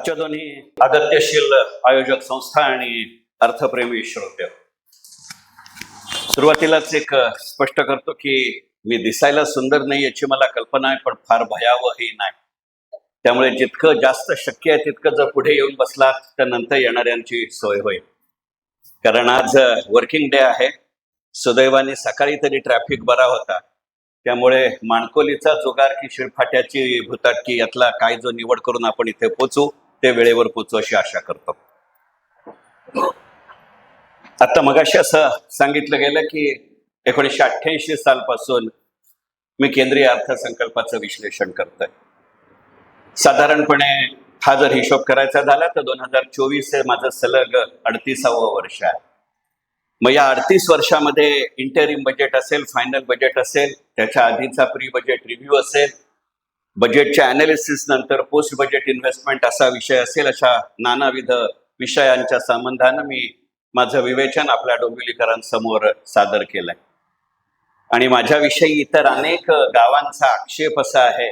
आजच्या दोन्ही अगत्यशील आयोजक संस्था आणि अर्थप्रेमी श्रोते, सुरुवातीलाच एक स्पष्ट करतो की मी दिसायला सुंदर नाही याची मला कल्पना आहे, पण फार भयावहही नाही. त्यामुळे जितकं जास्त शक्य आहे तितकं जर पुढे येऊन बसलात तर नंतर येणाऱ्यांची सोय होईल. कारण आज वर्किंग डे आहे. सुदैवाने सकाळी तरी ट्रॅफिक बरा होता, त्यामुळे माणकोलीचा जुगार की शिळफाट्याची भुताटकी यातला काय जो निवड करून आपण इथे पोचू ते वेळेवर पोचू अशी आशा करतो. आता मगाशी असं सांगितलं गेलं की 1988 सालपासून मी केंद्रीय अर्थसंकल्पाचं विश्लेषण करतोय. साधारणपणे हा जर हिशोब करायचा झाला तर 2024 हे माझं सलग 38वं वर्ष आहे. मग या 38 वर्षामध्ये इंटरिम बजेट असेल, फायनल बजेट असेल, त्याच्या आधीचा प्री बजेट रिव्ह्यू असेल, बजेटच्या अनालिसिस नंतर पोस्ट बजेट इन्व्हेस्टमेंट असा विषय असेल, अशा नानाविध विषयांच्या संबंधानं मी माझं विवेचन आपल्या डोंबिवलीकरांसमोर सादर केलंय. आणि माझ्याविषयी इतर अनेक गावांचा आक्षेप असा आहे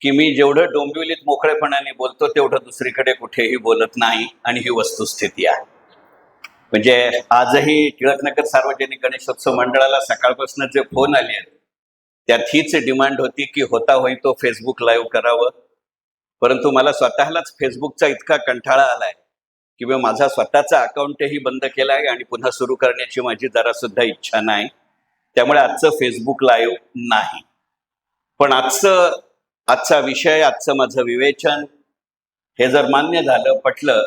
की मी जेवढं डोंबिवलीत मोकळेपणाने बोलतो तेवढं दुसरीकडे कुठेही बोलत नाही, आणि ही वस्तुस्थिती आहे. म्हणजे आजही टिळकनगर सार्वजनिक गणेशोत्सव मंडळाला सकाळपासून जे फोन आले आहेत त्यात हीच डिमांड होती की होता होई तो फेसबुक लाईव्ह करावं. परंतु मला स्वतःलाच फेसबुकचा इतका कंटाळा आलाय की मी माझा स्वतःचा अकाउंटही बंद केला आहे आणि पुन्हा सुरू करण्याची माझी जरा सुद्धा इच्छा नाही. त्यामुळे आजचं फेसबुक लाईव्ह नाही. पण आजचा विषय, आजचं माझं विवेचन हे जर मान्य झालं, पटलं,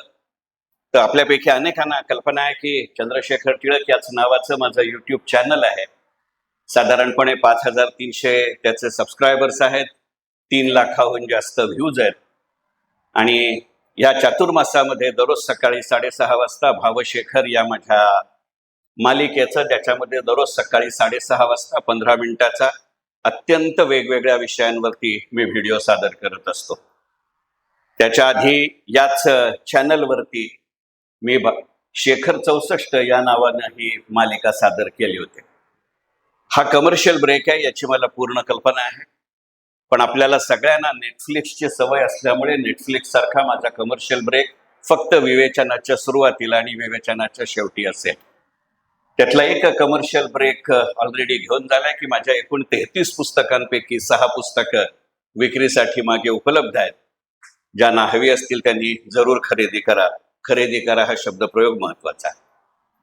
तर आपल्यापैकी अनेकांना कल्पना आहे की चंद्रशेखर टिळक याच नावाचं माझं युट्यूब चॅनल आहे. साधारणपणे 5300 त्याचे सबस्क्रायबर्स आहेत, 3 लाखाहून जास्त व्ह्यूज आहेत. आणि या चातुर्मासामध्ये दररोज सकाळी 6:30 वाजता भावशेखर या माझ्या मालिकेचं, ज्याच्यामध्ये दररोज सकाळी 6:30 वाजता 15 मिनिटाचा अत्यंत वेगवेगळ्या विषयांवरती मी व्हिडिओ सादर करत असतो. त्याच्या आधी याच चॅनलवरती मी शेखर 64 या नावानं ही मालिका सादर केली होती. हा कमर्शियल ब्रेक आहे याची मला पूर्ण कल्पना आहे, पण आपल्याला सगळ्यांना नेटफ्लिक्सची सवय असल्यामुळे नेटफ्लिक्स सारखा माझा कमर्शियल ब्रेक फक्त विवेचनाच्या सुरुवातीला आणि विवेचनाच्या शेवटी असेल. त्यातला एक कमर्शियल ब्रेक ऑलरेडी घेऊन झालाय की माझ्या एकूण 33 पुस्तकांपैकी 6 पुस्तकं विक्रीसाठी मागे उपलब्ध आहेत. ज्यांना हवी असतील त्यांनी जरूर खरेदी करा. खरेदी करा हा शब्दप्रयोग महत्वाचा आहे.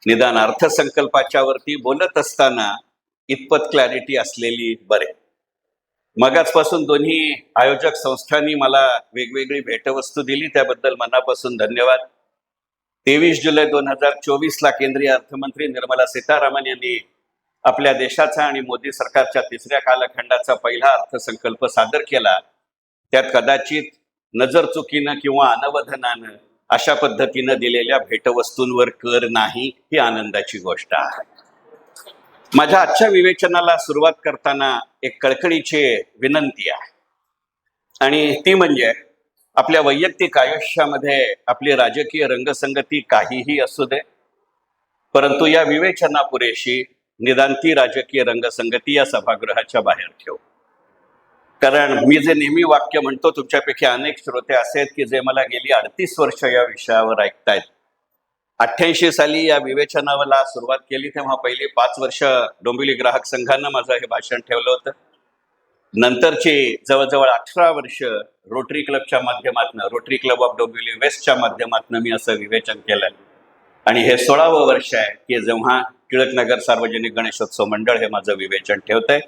निदान अर्थसंकल्पाच्या वरती बोलत असताना इतपत क्लॅरिटी असलेली बरे. मगाचपासून दोन्ही आयोजक संस्थांनी मला वेगवेगळी भेटवस्तू दिली, त्याबद्दल मनापासून धन्यवाद. 23 जुलै 2024 केंद्रीय अर्थमंत्री निर्मला सीतारामन यांनी आपल्या देशाचा आणि मोदी सरकारच्या 3ऱ्या कालखंडाचा पहिला अर्थसंकल्प सादर केला. त्यात कदाचित नजर चुकीनं किंवा अनवधनानं अशा पद्धतीनं दिलेल्या भेटवस्तूंवर कर नाही, ही आनंदाची गोष्ट आहे. माझ्या आजच्या विवेचनाला सुरुवात करताना एक कळकळीची विनंती आहे, आणि ती म्हणजे आपल्या वैयक्तिक आयुष्यामध्ये आपली राजकीय रंगसंगती काहीही असू दे, परंतु या विवेचनापुरेशी निदान ती राजकीय रंगसंगती या सभागृहाच्या बाहेर ठेवू. कारण मी जे नेहमी वाक्य म्हणतो, तुमच्यापैकी अनेक श्रोते असे आहेत की जे मला गेली 38 वर्ष या विषयावर ऐकतायत. 88 साली या विवेचनाला सुरुवात केली तेव्हा पहिली 5 वर्ष डोंबिवली ग्राहक संघानं माझं हे भाषण ठेवलं होतं. नंतरची जवळजवळ 18 वर्ष रोटरी क्लबच्या माध्यमातून, रोटरी क्लब ऑफ डोंबिवली वेस्टच्या माध्यमातून मी असं विवेचन केलं. आणि हे 16वं वर्ष आहे की जेव्हा टिळकनगर सार्वजनिक गणेशोत्सव मंडळ हे माझं विवेचन ठेवतंय.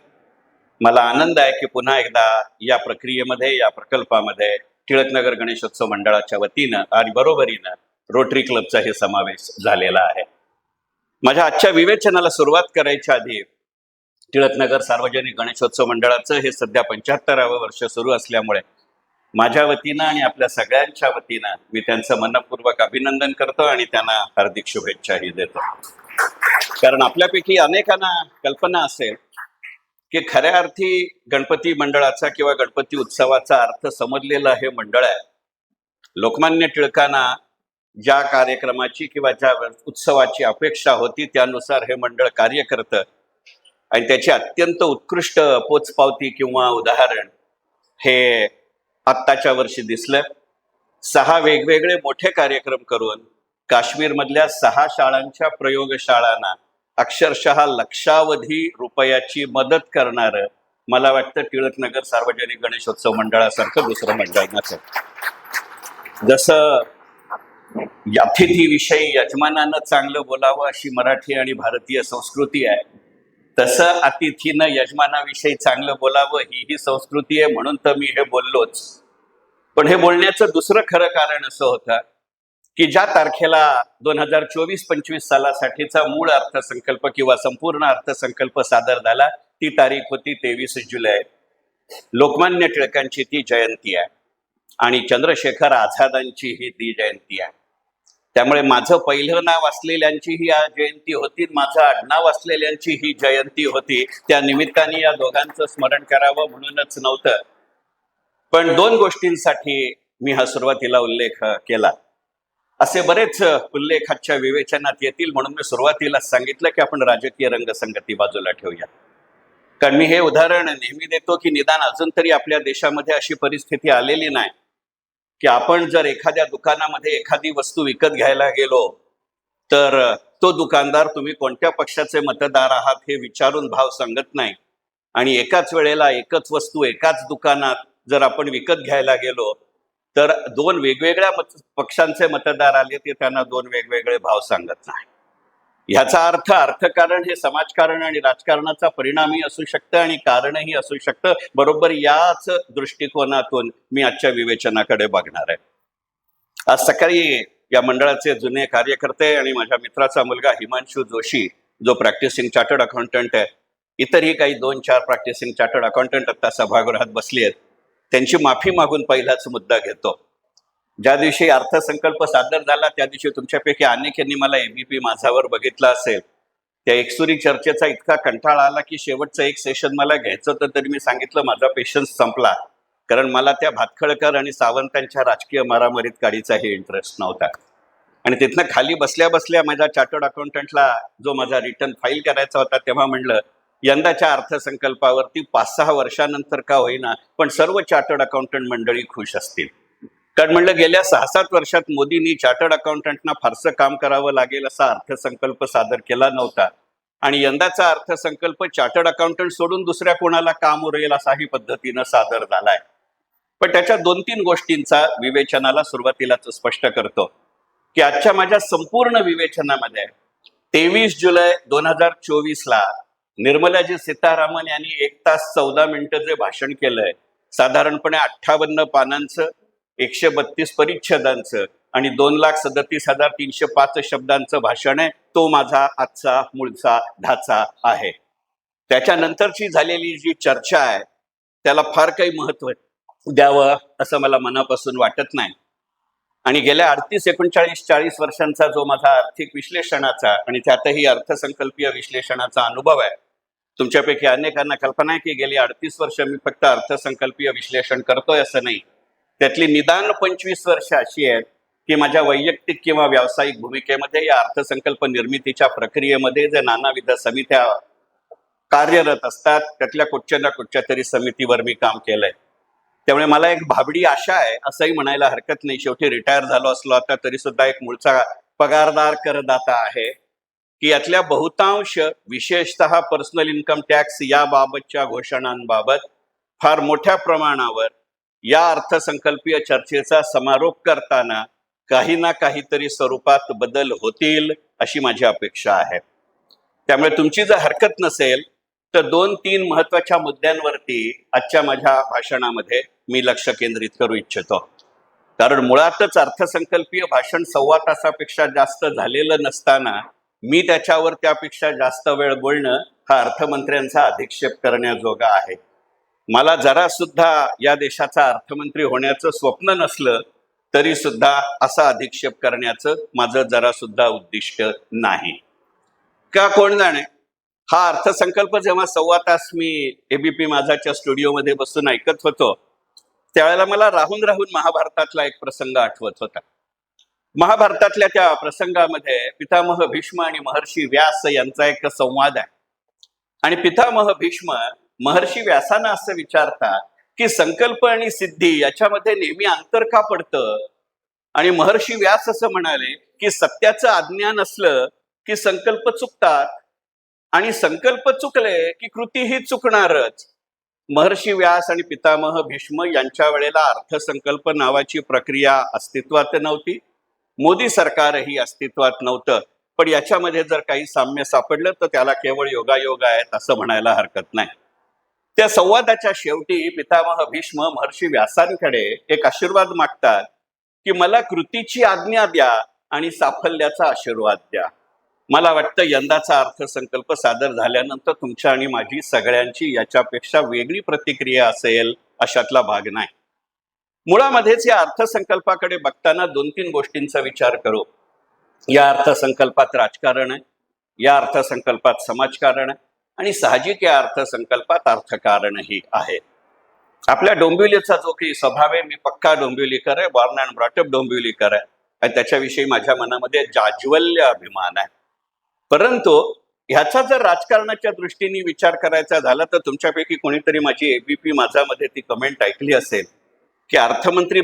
मला आनंद आहे की पुन्हा एकदा या प्रक्रियेमध्ये, या प्रकल्पामध्ये टिळकनगर गणेशोत्सव मंडळाच्या वतीनं आणि बरोबरीनं रोटरी क्लबचाही समावेश झालेला आहे. माझ्या आजच्या विवेचनाला सुरुवात करायच्या आधी टिळकनगर सार्वजनिक गणेशोत्सव मंडळाचं हे सध्या 75वं वर्ष सुरू असल्यामुळे माझ्या वतीनं आणि आपल्या सगळ्यांच्या वतीनं मी त्यांचं मनपूर्वक अभिनंदन करतो आणि त्यांना हार्दिक शुभेच्छाही देतो. कारण आपल्यापैकी अनेकांना कल्पना असेल की खऱ्या अर्थी गणपती मंडळाचा किंवा गणपती उत्सवाचा अर्थ समजलेला हे मंडळ आहे. लोकमान्य टिळकांना ज्या कार्यक्रमाची किंवा ज्या उत्सवाची अपेक्षा होती त्यानुसार हे मंडळ कार्य करतं, आणि त्याची अत्यंत उत्कृष्ट पोचपावती किंवा उदाहरण हे आत्ताच्या वर्षी दिसलं. 6 वेगवेगळे मोठे कार्यक्रम करून काश्मीरमधल्या 6 शाळांच्या प्रयोगशाळांना अक्षरशः लक्षावधी रुपयाची मदत करणारं मला वाटतं टिळकनगर सार्वजनिक गणेशोत्सव मंडळासारखं दुसरं मंडळ नसेल. जसं अतिथीविषयी यजमानानं चांगलं बोलावं अशी मराठी आणि भारतीय संस्कृती आहे, तसं अतिथीनं यजमानाविषयी चांगलं बोलावं ही संस्कृती आहे. म्हणून तर मी हे बोललोच. पण हे बोलण्याचं दुसरं खरं कारण असं होतं की ज्या तारखेला 2024-25 सालासाठीचा मूळ अर्थसंकल्प किंवा संपूर्ण अर्थसंकल्प सादर झाला ती तारीख होती 23 जुलै. लोकमान्य टिळकांची ती जयंती आहे आणि चंद्रशेखर आझादांची ही ती जयंती आहे. त्यामुळे माझं पहिलं नाव असलेल्यांची ही जयंती होती, माझं आडनाव असलेल्यांची ही जयंती होती. त्या निमित्ताने या दोघांचं स्मरण करावं म्हणूनच नव्हतं. पण 2 गोष्टींसाठी मी हा सुरुवातीला उल्लेख केला. असे बरेच उल्लेख आजच्या विवेचनात येतील म्हणून मी सुरुवातीलाच सांगितलं की आपण राजकीय रंगसंगती बाजूला ठेवूया. कारण मी हे उदाहरण नेहमी देतो की निदान अजून तरी आपल्या देशामध्ये अशी परिस्थिती आलेली नाही की आपण जर एखाद्या दुकानामध्ये एखादी वस्तू विकत घ्यायला गेलो तर तो दुकानदार तुम्ही कोणत्या पक्षाचे मतदार आहात हे विचारून भाव सांगत नाही, आणि एकाच वेळेला एकच वस्तू एकाच दुकानात जर आपण विकत घ्यायला गेलो तर 2 वेगवेगळ्या पक्षांचे मतदार आले ते त्यांना 2 वेगवेगळे भाव सांगत नाही. ह्याचा अर्थ अर्थकारण हे समाजकारण आणि राजकारणाचा परिणामही असू शकतं आणि कारणही असू शकतं. बरोबर याच दृष्टिकोनातून मी आजच्या विवेचनाकडे बघणार आहे. आज सकाळी या मंडळाचे जुने कार्यकर्ते आणि माझ्या मित्राचा मुलगा हिमांशू जोशी जो प्रॅक्टिसिंग चार्टर्ड अकाउंटंट आहे, इतरही काही 2-4 प्रॅक्टिसिंग चार्टर्ड अकाउंटंट आता सभागृहात बसली आहेत, त्यांची माफी मागून पहिलाच मुद्दा घेतो. ज्या दिवशी अर्थसंकल्प सादर झाला त्या दिवशी तुमच्यापैकी अनेकांनी मला एबीपी माझावर बघितलं असेल. त्या एकसुरी चर्चेचा इतका कंटाळा आला की शेवटचं एक सेशन मला घ्यायचं होतं, तरी मी सांगितलं माझा पेशन्स संपला, कारण मला त्या भातखळकर आणि सावंतांच्या राजकीय मारामारीत काडीचाही इंटरेस्ट नव्हता. आणि तिथनं खाली बसल्या बसल्या माझ्या चार्टर्ड अकाउंटंटला जो माझा रिटर्न फाईल करायचा होता तेव्हा म्हणलं यंदाच्या अर्थसंकल्पावरती 5-6 वर्षानंतर का होईना पण सर्व चार्टर्ड अकाउंटंट मंडळी खुश असतील. कारण म्हणलं गेल्या 6-7 वर्षात मोदींनी चार्टर्ड अकाउंटंटना फारसं काम करावं लागेल असा अर्थसंकल्प सादर केला नव्हता, आणि यंदाचा अर्थसंकल्प चार्टर्ड अकाउंटंट सोडून दुसऱ्या कोणाला काम उरेल असाही पद्धतीनं सादर झालाय. पण त्याच्या 2-3 गोष्टींचा विवेचनाला सुरुवातीलाच स्पष्ट करतो की आजच्या माझ्या संपूर्ण विवेचनामध्ये 23 जुलै 2024 निर्मलाजी सीतारामन यांनी 1 तास 14 मिनिटं जे भाषण केलंय, साधारणपणे 58 पानांचं, 132 परिच्छेदांचं आणि 2,37,305 शब्दांचं भाषण आहे. तो माझा आजचा मूळचा ढाचा आहे. त्याच्यानंतरची झालेली जी चर्चा आहे त्याला फार काही महत्व द्यावं असं मला मनापासून वाटत नाही. आणि गेल्या 38-39-40 वर्षांचा जो माझा आर्थिक विश्लेषणाचा आणि त्यातही अर्थसंकल्पीय विश्लेषणाचा अनुभव आहे, तुमच्यापैकी अनेकांना कल्पना आहे की गेली 38 वर्ष मी फक्त अर्थसंकल्पीय विश्लेषण करतोय असं नाही. त्यातली निदान 25 वर्ष अशी आहेत की माझ्या वैयक्तिक किंवा व्यावसायिक भूमिकेमध्ये या अर्थसंकल्प निर्मितीच्या प्रक्रियेमध्ये जे नानाविध समित्या कार्यरत असतात त्यातल्या कुठच्या ना कुठच्या तरी समितीवर मी काम केलंय. त्यामुळे मला एक भाबडी आशा आहे असंही म्हणायला हरकत नाही, शेवटी रिटायर झालो असलो आता तरी सुद्धा एक मूळचा पगारदार करदाता आहे, की यातल्या बहुतांश विशेषतः पर्सनल इन्कम टॅक्स याबाबतच्या घोषणांबाबत फार मोठ्या प्रमाणावर या अर्थसंकल्पीय चर्चेचा समारोप करताना काही ना काहीतरी स्वरूपात बदल होतील अशी माझी अपेक्षा आहे. त्यामुळे तुमची जर हरकत नसेल तर 2-3 महत्वाच्या मुद्द्यांवरती आजच्या माझ्या भाषणामध्ये मी लक्ष केंद्रित करू इच्छितो. कारण मुळातच अर्थसंकल्पीय भाषण 1.25 तासापेक्षा जास्त झालेलं नसताना मी त्याच्यावर त्यापेक्षा जास्त वेळ बोलणं हा अर्थमंत्र्यांचा अधिक्षेप करण्याजोगा आहे. मला जरा सुद्धा या देशाचा अर्थमंत्री होण्याचं स्वप्न नसलं तरी सुद्धा असा अधिक्षेप करण्याचं माझं जरा सुद्धा उद्दिष्ट नाही. का कोण जाणे, हा अर्थसंकल्प जेव्हा 1.25 तास मी एबीपी माझाच्या स्टुडिओमध्ये बसून ऐकत होतो त्यावेळेला मला राहून राहून महाभारतातला एक प्रसंग आठवत होता. महाभारतातल्या त्या प्रसंगामध्ये पितामह भीष्म आणि महर्षी व्यास यांचा एक संवाद आहे. आणि पितामह भीष्म महर्षी व्यासांना असं विचारतात की संकल्प आणि सिद्धी याच्यामध्ये नेहमी अंतर का पडतं. आणि महर्षी व्यास असं म्हणाले की सत्याचं अज्ञान असलं की संकल्प चुकतात आणि संकल्प चुकले की कृतीही चुकणारच. महर्षी व्यास आणि पितामह भीष्म यांच्या वेळेला अर्थसंकल्प नावाची प्रक्रिया अस्तित्वात नव्हती. मोदी सरकारही अस्तित्वात नव्हतं. पण याच्यामध्ये जर काही साम्य सापडलं तर त्याला केवळ योगायोग आहेत असं म्हणायला हरकत नाही. त्या संवादाच्या शेवटी पितामह भीष्म महर्षी व्यासांकडे एक आशीर्वाद मागतात की मला कृतीची आज्ञा द्या आणि साफल्याचा आशीर्वाद द्या. मला वाटतं यंदाचा अर्थसंकल्प सादर झाल्यानंतर तुमच्या आणि माझी सगळ्यांची याच्यापेक्षा वेगळी प्रतिक्रिया असेल अशातला भाग नाही. मुळामध्येच या अर्थसंकल्पाकडे बघताना 2-3 गोष्टींचा विचार करू. या अर्थसंकल्पात राजकारण आहे, या अर्थसंकल्पात समाजकारण आहे आणि साहजिक या अर्थसंकल्पात अर्थकारणही आहे. आपल्या डोंबिवलीचा जो काही स्वभाव आहे, मी पक्का डोंबिवलीकर आहे, बॉर्न अँड ब्रॉटअप डोंबिवलीकर आहे आणि त्याच्याविषयी माझ्या मनामध्ये जाज्वल्य अभिमान आहे. परंतु ह्याचा जर राजकारणाच्या दृष्टीने विचार करायचा झाला तर तुमच्यापैकी कोणीतरी माझी एबीपी माझामध्ये ती कमेंट ऐकली असेल की अर्थमंत्री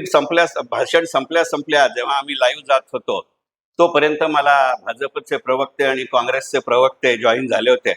भाषण संपल्या जेव्हा आम्ही लाईव्ह जात होतो तोपर्यंत मला भाजपचे प्रवक्ते आणि काँग्रेसचे प्रवक्ते जॉईन झाले होते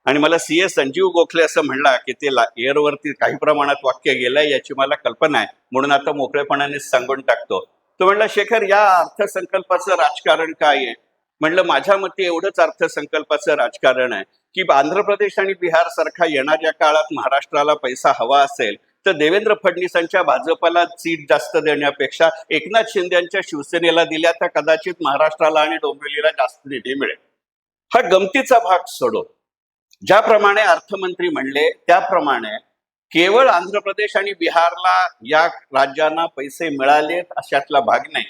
आणि मला सीए संजीव गोखले असं म्हणला की ते एअरवरती काही प्रमाणात वाक्य गेलंय याची मला कल्पना आहे, म्हणून आता मोकळेपणानेच सांगून टाकतो. तो म्हणला, शेखर या अर्थसंकल्पाचं राजकारण काय आहे? म्हणलं, माझ्या मते एवढंच अर्थसंकल्पाचं राजकारण आहे की आंध्र प्रदेश आणि बिहार सारखा येणाऱ्या काळात महाराष्ट्राला पैसा हवा असेल तर देवेंद्र फडणवीसांच्या भाजपला सीट जास्त देण्यापेक्षा एकनाथ शिंदेच्या शिवसेनेला दिल्या तर कदाचित महाराष्ट्राला आणि डोंबिवलीला जास्त निधी मिळेल. हा गमतीचा भाग सोडो. ज्याप्रमाणे अर्थमंत्री म्हणले त्याप्रमाणे केवळ आंध्र प्रदेश आणि बिहारला या राज्यांना पैसे मिळालेत अशातला भाग नाही,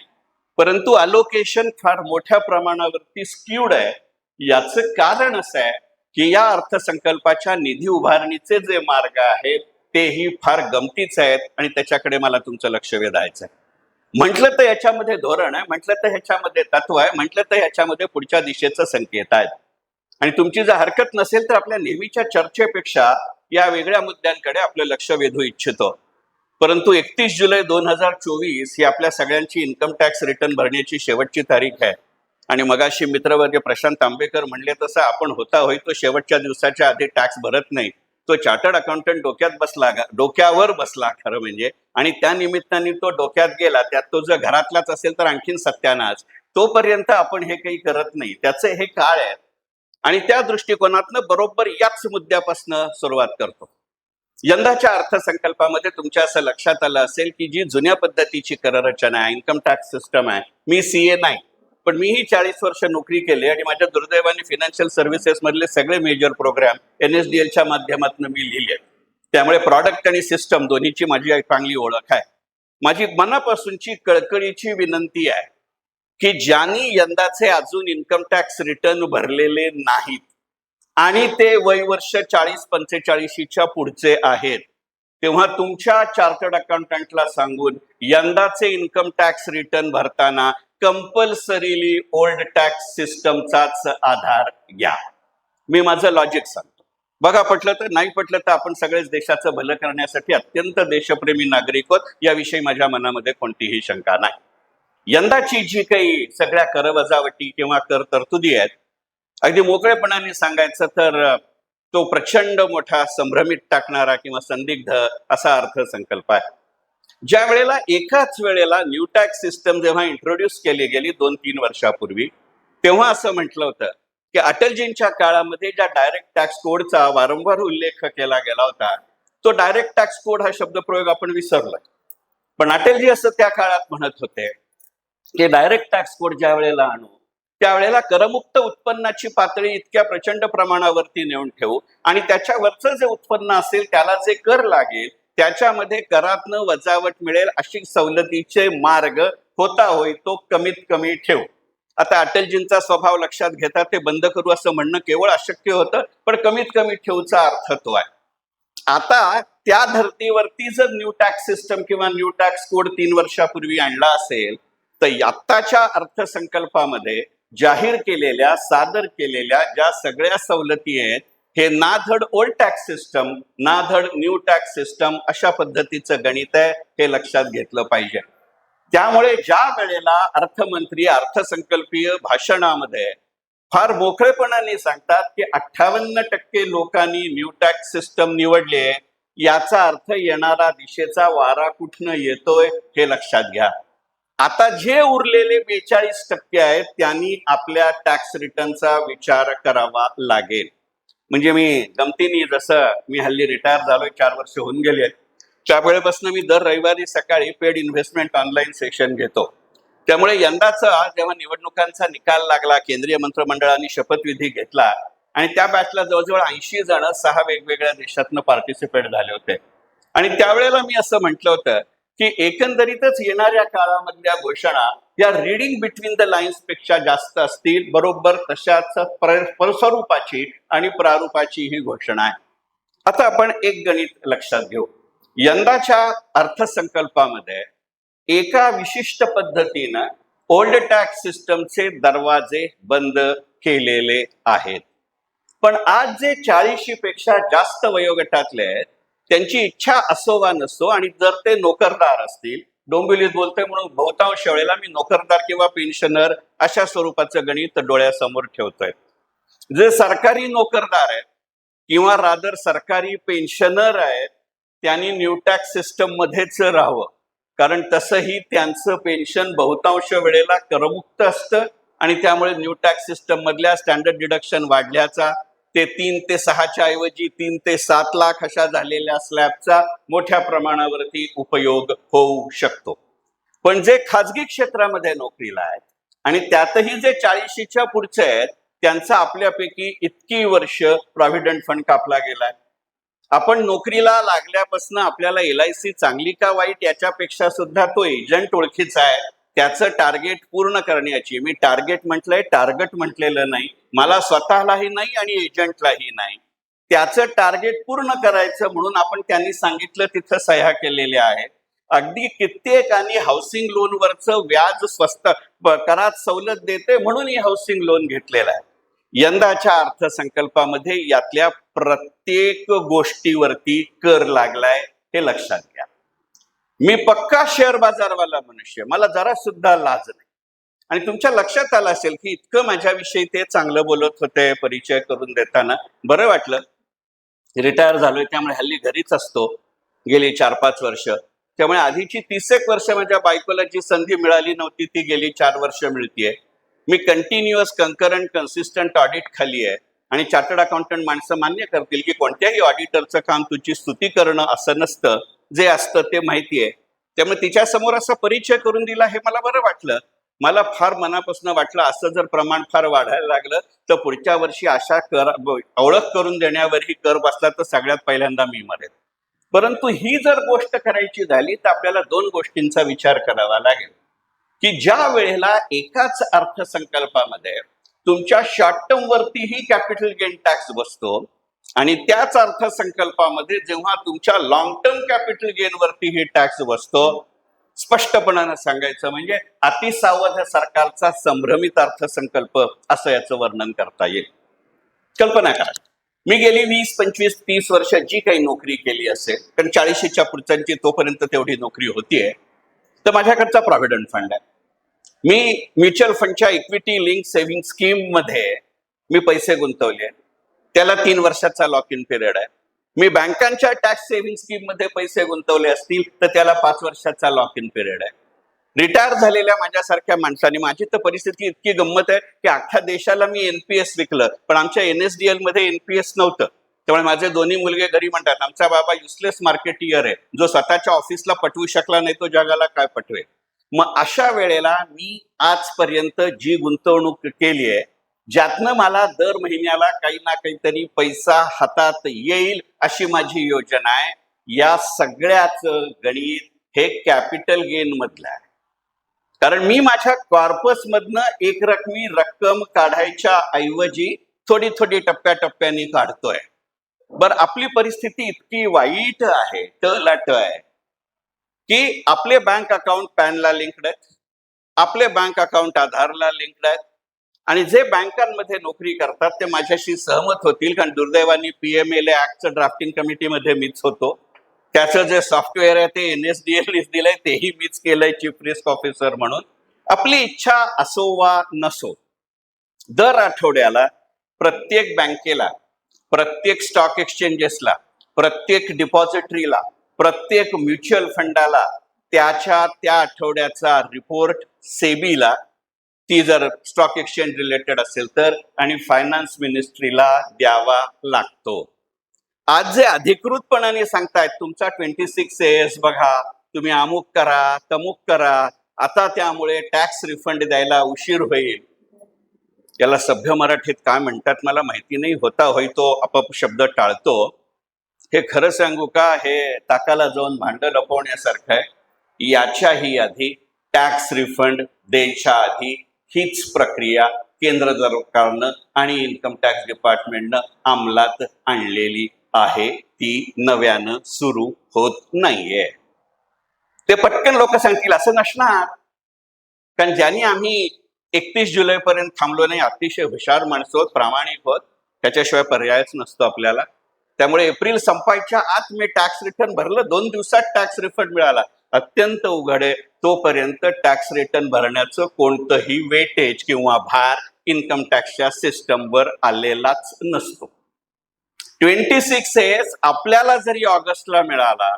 परंतु अलोकेशन फार मोठ्या प्रमाणावरती स्क्यूड आहे. याचं कारण असं आहे की या अर्थसंकल्पाच्या निधी उभारणीचे जे मार्ग आहेत तेही फार गमतीच आहेत आणि त्याच्याकडे मला तुमचं लक्ष वेधायचं आहे. म्हटलं तर याच्यामध्ये धोरण आहे, म्हटलं तर ह्याच्यामध्ये तत्व आहे, म्हटलं तर ह्याच्यामध्ये पुढच्या दिशेचं संकेत आहेत. आणि तुमची जर हरकत नसेल तर आपल्या नेहमीच्या चर्चेपेक्षा या वेगळ्या मुद्द्यांकडे आपलं लक्ष वेधू इच्छितो. परंतु 31 जुलै 2024 ही आपल्या सगळ्यांची इन्कम टॅक्स रिटर्न भरण्याची शेवटची तारीख आहे. आणि मगाशी मित्रवर्ग प्रशांत आंबेकर म्हणले तसं आपण होता होई तो शेवटच्या दिवसाच्या आधी टॅक्स भरत नाही. तो चार्टर्ड अकाउंटंट डोक्यावर बसला खरं म्हणजे, आणि त्या निमित्ताने तो डोक्यात गेला. त्यात तो जर घरातलाच असेल तर आणखीन सत्यानाश. तोपर्यंत आपण हे काही करत नाही. त्याचे हे काळ आहे आणि त्या दृष्टिकोनातनं बरोबर याच मुद्द्यापासून सुरुवात करतो. यंदाच्या अर्थसंकल्पामध्ये तुमच्या असं लक्षात आलं असेल की जी जुन्या पद्धतीची कररचना आहे, इन्कम टॅक्स सिस्टम आहे. मी सीए नाही, पण मीही 40 वर्ष नोकरी केली आणि माझ्या दुर्दैवाने फायनान्शियल सर्व्हिसेस मधले सगळे मेजर प्रोग्राम NSDLच्या माध्यमातून मी लिहिले. त्यामुळे प्रॉडक्ट आणि सिस्टम दोन्हीची माझी चांगली ओळख आहे. माझी मनापासूनची कळकळीची विनंती आहे की ज्यांनी यंदाचे अजून इन्कम टॅक्स रिटर्न भरलेले नाहीत आणि ते वयवर्ष 40-45च्या पुढचे आहेत, तेव्हा तुमच्या चार्टर्ड अकाउंटंटला सांगून यंदाचे इन्कम टॅक्स रिटर्न भरताना कंपल्सरीली ओल्ड टॅक्स सिस्टमचाच आधार घ्या. मी माझं लॉजिक सांगतो. बघा, पटलं तर नाही पटलं तर आपण सगळेच देशाचं भलं करण्यासाठी अत्यंत देशप्रेमी नागरिक आहोत, याविषयी माझ्या मनामध्ये कोणतीही शंका नाही. यंदाची जी काही सगळ्या करवजावटी किंवा कर तरतुदी आहेत, अगदी मोकळेपणाने सांगायचं तर तो प्रचंड मोठा संभ्रमित टाकणारा किंवा संदिग्ध असा अर्थसंकल्प आहे. ज्या वेळेला एकाच वेळेला न्यू टॅक्स सिस्टम जेव्हा इंट्रोड्यूस केली गेली 2-3 वर्षापूर्वी, तेव्हा असं म्हटलं होतं की अटलजींच्या काळामध्ये ज्या डायरेक्ट टॅक्स कोडचा वारंवार उल्लेख केला गेला होता, तो डायरेक्ट टॅक्स कोड हा शब्दप्रयोग आपण विसरला. पण अटलजी असं त्या काळात म्हणत होते की डायरेक्ट टॅक्स कोड ज्या वेळेला आणू त्यावेळेला करमुक्त उत्पन्नाची पातळी इतक्या प्रचंड प्रमाणावरती नेऊन ठेवू आणि त्याच्यावरचं जे उत्पन्न असेल त्याला जे कर लागेल त्याच्यामध्ये करातनं वजावट मिळेल अशी सवलतीचे मार्ग होता होई तो कमीत कमी ठेवू. आता अटलजींचा स्वभाव लक्षात घेता ते बंद करू असं म्हणणं केवळ अशक्य होतं, पण कमीत कमी ठेवूचा अर्थ तो आहे. आता त्या धर्तीवरती जर न्यू टॅक्स सिस्टम किंवा न्यू टॅक्स कोड 3 वर्षापूर्वी आणला असेल तर आत्ताच्या अर्थसंकल्पामध्ये जाहीर केलेल्या सादर केलेल्या ज्या सगळ्या सवलती आहेत हे ना धड ओल्ड टॅक्स सिस्टम ना धड न्यू टॅक्स सिस्टम अशा पद्धतीचं गणित आहे, हे लक्षात घेतलं पाहिजे. त्यामुळे ज्या वेळेला अर्थमंत्री अर्थसंकल्पीय भाषणामध्ये फार मोकळेपणाने सांगतात की 58% लोकांनी न्यू टॅक्स सिस्टम निवडली आहे, याचा अर्थ येणारा दिशेचा वारा कुठनं येतोय हे लक्षात घ्या. आता जे उरलेले 42% आहेत त्यांनी आपल्या टॅक्स रिटर्नचा विचार करावा लागेल. म्हणजे मी गमतीने, जसं मी हल्ली रिटायर झालोय, 4 वर्ष होऊन गेले, त्यावेळेपासून मी दर रविवारी सकाळी पेड इन्व्हेस्टमेंट ऑनलाईन सेशन घेतो. त्यामुळे यंदाचा जेव्हा निवडणुकांचा निकाल लागला, केंद्रीय मंत्रिमंडळाने शपथविधी घेतला आणि त्या बॅचला जवळजवळ 80 जण 6 वेगवेगळ्या देशातनं पार्टिसिपेट झाले होते. आणि त्यावेळेला मी असं म्हटलं होतं की एकंदरीतच येणाऱ्या काळामधल्या घोषणा या रीडिंग बिटवीन द लाईन्स पेक्षा जास्त असतील. बरोबर तशाच स्वरूपाची आणि प्रारूपाची ही घोषणा आहे. आता आपण एक गणित लक्षात घेऊ. यंदाच्या अर्थसंकल्पामध्ये एका विशिष्ट पद्धतीनं ओल्ड टॅक्स सिस्टमचे दरवाजे बंद केलेले आहेत. पण आज जे 40 पेक्षा जास्त वयोगटातले आहेत त्यांची इच्छा असो वा नसो, आणि जर ते नोकरदार असतील, डोंबिवलीत बोलतोय म्हणून बहुतांश वेळेला मी नोकरदार किंवा पेन्शनर अशा स्वरूपाचं गणित डोळ्यासमोर ठेवतोय. जे सरकारी नोकरदार आहेत किंवा रादर सरकारी पेन्शनर आहेत त्यांनी न्यू टॅक्स सिस्टम मध्येच राहावं, कारण तसंही त्यांचं पेन्शन बहुतांश वेळेला करमुक्त असतं आणि त्यामुळे न्यू टॅक्स सिस्टम मधल्या स्टँडर्ड डिडक्शन वाढल्याचा, ते 3 ते 6च्या ऐवजी 3 ते 7 लाख अशा झालेल्या स्लॅबचा मोठ्या प्रमाणावरती उपयोग होऊ शकतो. पण जे खाजगी क्षेत्रामध्ये नोकरीला आहेत आणि त्यातही जे 40च्या पुढचे आहेत त्यांचा आपल्यापैकी इतकी वर्ष प्रॉव्हिडंट फंड कापला गेलाय. आपण नोकरीला लागल्यापासून आपल्याला LIC चांगली का वाईट याच्यापेक्षा सुद्धा तो एजंट ओळखीचा आहे. त्याचं टार्गेट पूर्ण करण्याची, मी टार्गेट म्हटलंय, टार्गेट म्हटलेलं नाही, मला स्वतःलाही नाही आणि एजंटलाही नाही, त्याचं टार्गेट पूर्ण करायचं म्हणून आपण त्यांनी सांगितलं तिथं सह्या केलेल्या आहेत. अगदी कित्येकांनी हाऊसिंग लोनवरचं व्याज स्वस्त करात सवलत देते म्हणून हे हाऊसिंग लोन घेतलेलं आहे. यंदाच्या अर्थसंकल्पामध्ये यातल्या प्रत्येक गोष्टीवरती कर लागलाय, हे लक्षात घ्या. मी पक्का शेअर बाजारवाला मनुष्य, मला जरा सुद्धा लाज नाही. आणि तुमच्या लक्षात आलं असेल की इतकं माझ्याविषयी ते चांगलं बोलत होते परिचय करून देताना, बरं वाटलं. रिटायर झालोय त्यामुळे हल्ली घरीच असतो गेली 4-5 वर्ष. त्यामुळे आधीची 30 वर्ष माझ्या बायकोला जी संधी मिळाली नव्हती ती गेली 4 वर्ष मिळतीये. मी कंटिन्युअस कन्करंट कन्सिस्टंट ऑडिट खाली आहे आणि चार्टर्ड अकाउंटंट माणसं मान्य करतील की कोणत्याही ऑडिटरचं काम तुझी स्तुती करणं असं नसतं, जे असतं ते माहिती आहे. त्यामुळे तिच्या समोर असा परिचय करून दिला, हे मला बरं वाटलं. मला फार मनापासून वाटलं असं जर प्रमाण फार वाढायला लागलं तर पुढच्या वर्षी अशा कर ओळख करून देण्यावरही कर बसला तर सगळ्यात पहिल्यांदा मी मरेल. परंतु ही जर गोष्ट करायची झाली तर आपल्याला 2 गोष्टींचा विचार करावा लागेल की ज्या वेळेला एकाच अर्थसंकल्पामध्ये तुमच्या शॉर्ट टर्म वरतीही कॅपिटल गेन टॅक्स बसतो आणि त्याच अर्थसंकल्पामध्ये जेव्हा तुमच्या लॉंग टर्म कॅपिटल गेन वरतीही टॅक्स बसतो, स्पष्टपणानं सांगायचं म्हणजे अतिसावध सरकारचा संभ्रमित अर्थसंकल्प असं याचं वर्णन करता येईल. कल्पना करा, मी गेली 20, 25, 30 वर्ष जी काही नोकरी केली असेल, कारण 40च्या पुढच्यांची तोपर्यंत तेवढी नोकरी होतीये, तर माझ्याकडचा प्रॉव्हिडंट फंड आहे. मी म्युच्युअल फंडच्या इक्विटी लिंक सेव्हिंग स्कीम मध्ये मी पैसे गुंतवले, त्याला 3 वर्षाचा लॉक इन पिरियड आहे. मी बँकांच्या टॅक्स सेव्हिंग स्कीम मध्ये पैसे गुंतवले असतील तर त्याला 5 वर्षाचा लॉक इन पिरियड आहे. रिटायर झालेल्या माझ्यासारख्या माणसाने, माझी तर परिस्थिती इतकी गंमत आहे की अख्ख्या देशाला मी NPS विकलं, पण आमच्या NSDL मध्ये NPS नव्हतं. त्यामुळे माझे दोन्ही मुलगे घरी म्हणतात आमचा बाबा युसलेस मार्केटियर आहे, जो स्वतःच्या ऑफिसला पटवू शकला नाही तो जगाला काय पटवेल. मग अशा वेळेला मी आजपर्यंत जी गुंतवणूक केली आहे ज्यातनं मला दर महिन्याला काही ना काहीतरी पैसा हातात येईल अशी माझी योजना आहे, या सगळ्याच गणित हे कॅपिटल गेन मधलं आहे. कारण मी माझ्या कॉर्पस मधनं एक रकमी रक्कम काढायच्या ऐवजी थोडी थोडी टप्प्याटप्प्याने काढतोय. बर, आपली परिस्थिती इतकी वाईट आहे, टळाट आहे की आपले बँक अकाउंट पॅनला लिंक्ड आहेत, आपले बँक अकाउंट आधारला लिंक्ड आहेत आणि जे बँकांमध्ये नोकरी करतात ते माझ्याशी सहमत होतील, कारण दुर्दैवाने PMLA ऍक्टचं ड्राफ्टिंग कमिटीमध्ये मीच होतो. त्याचं जे सॉफ्टवेअर आहे ते NSDLनीच दिलंय, तेही मीच केलंय चीफ रिस्क ऑफिसर म्हणून. आपली इच्छा असो वा नसो, दर आठवड्याला प्रत्येक बँकेला, प्रत्येक स्टॉक एक्सचेंजेसला, प्रत्येक डिपॉझिटरीला, प्रत्येक म्युच्युअल फंडाला त्याच्या त्या आठवड्याचा रिपोर्ट सेबीला, ती जर स्टॉक एक्सचेंज रिलेटेड असेल तर, आणि फायनान्स मिनिस्ट्रीला द्यावा लागतो. आज जे अधिकृतपणाने सांगतायत तुमचा 26 AS बघा, तुम्ही अमुक करा, तमुक करा, आता त्यामुळे टॅक्स रिफंड द्यायला उशीर होईल, याला सभ्य मराठीत काय म्हणतात मला माहिती नाही, होता होई तो आपाप शब्द टाळतो. हे खरं सांगू का, हे ताकाला जाऊन भांड लपवण्यासारखं आहे. याच्याही आधी टॅक्स रिफंड द्यायच्या आधी हीच प्रक्रिया केंद्र सरकारनं आणि इन्कम टॅक्स डिपार्टमेंटनं अंमलात आणलेली आहे, ती नव्यानं सुरू होत नाहीये. ते पटकन लोक सांगतील असं नसणार, कारण ज्यांनी आम्ही 31 जुलैपर्यंत थांबलो नाही, अतिशय हुशार माणसं होत, प्रामाणिक होत, त्याच्याशिवाय पर्यायच नसतो आपल्याला. त्यामुळे एप्रिल संपायच्या आत मी टॅक्स रिटर्न भरलं, 2 दिवसात टॅक्स रिफंड मिळाला. अत्यंत उघड आहे, तोपर्यंत टॅक्स रिटर्न भरण्याचं कोणतंही वेटेज किंवा भार इन्कम टॅक्सच्या सिस्टमवर आलेलाच नसतो. 26 AS आपल्याला जरी ऑगस्टला मिळाला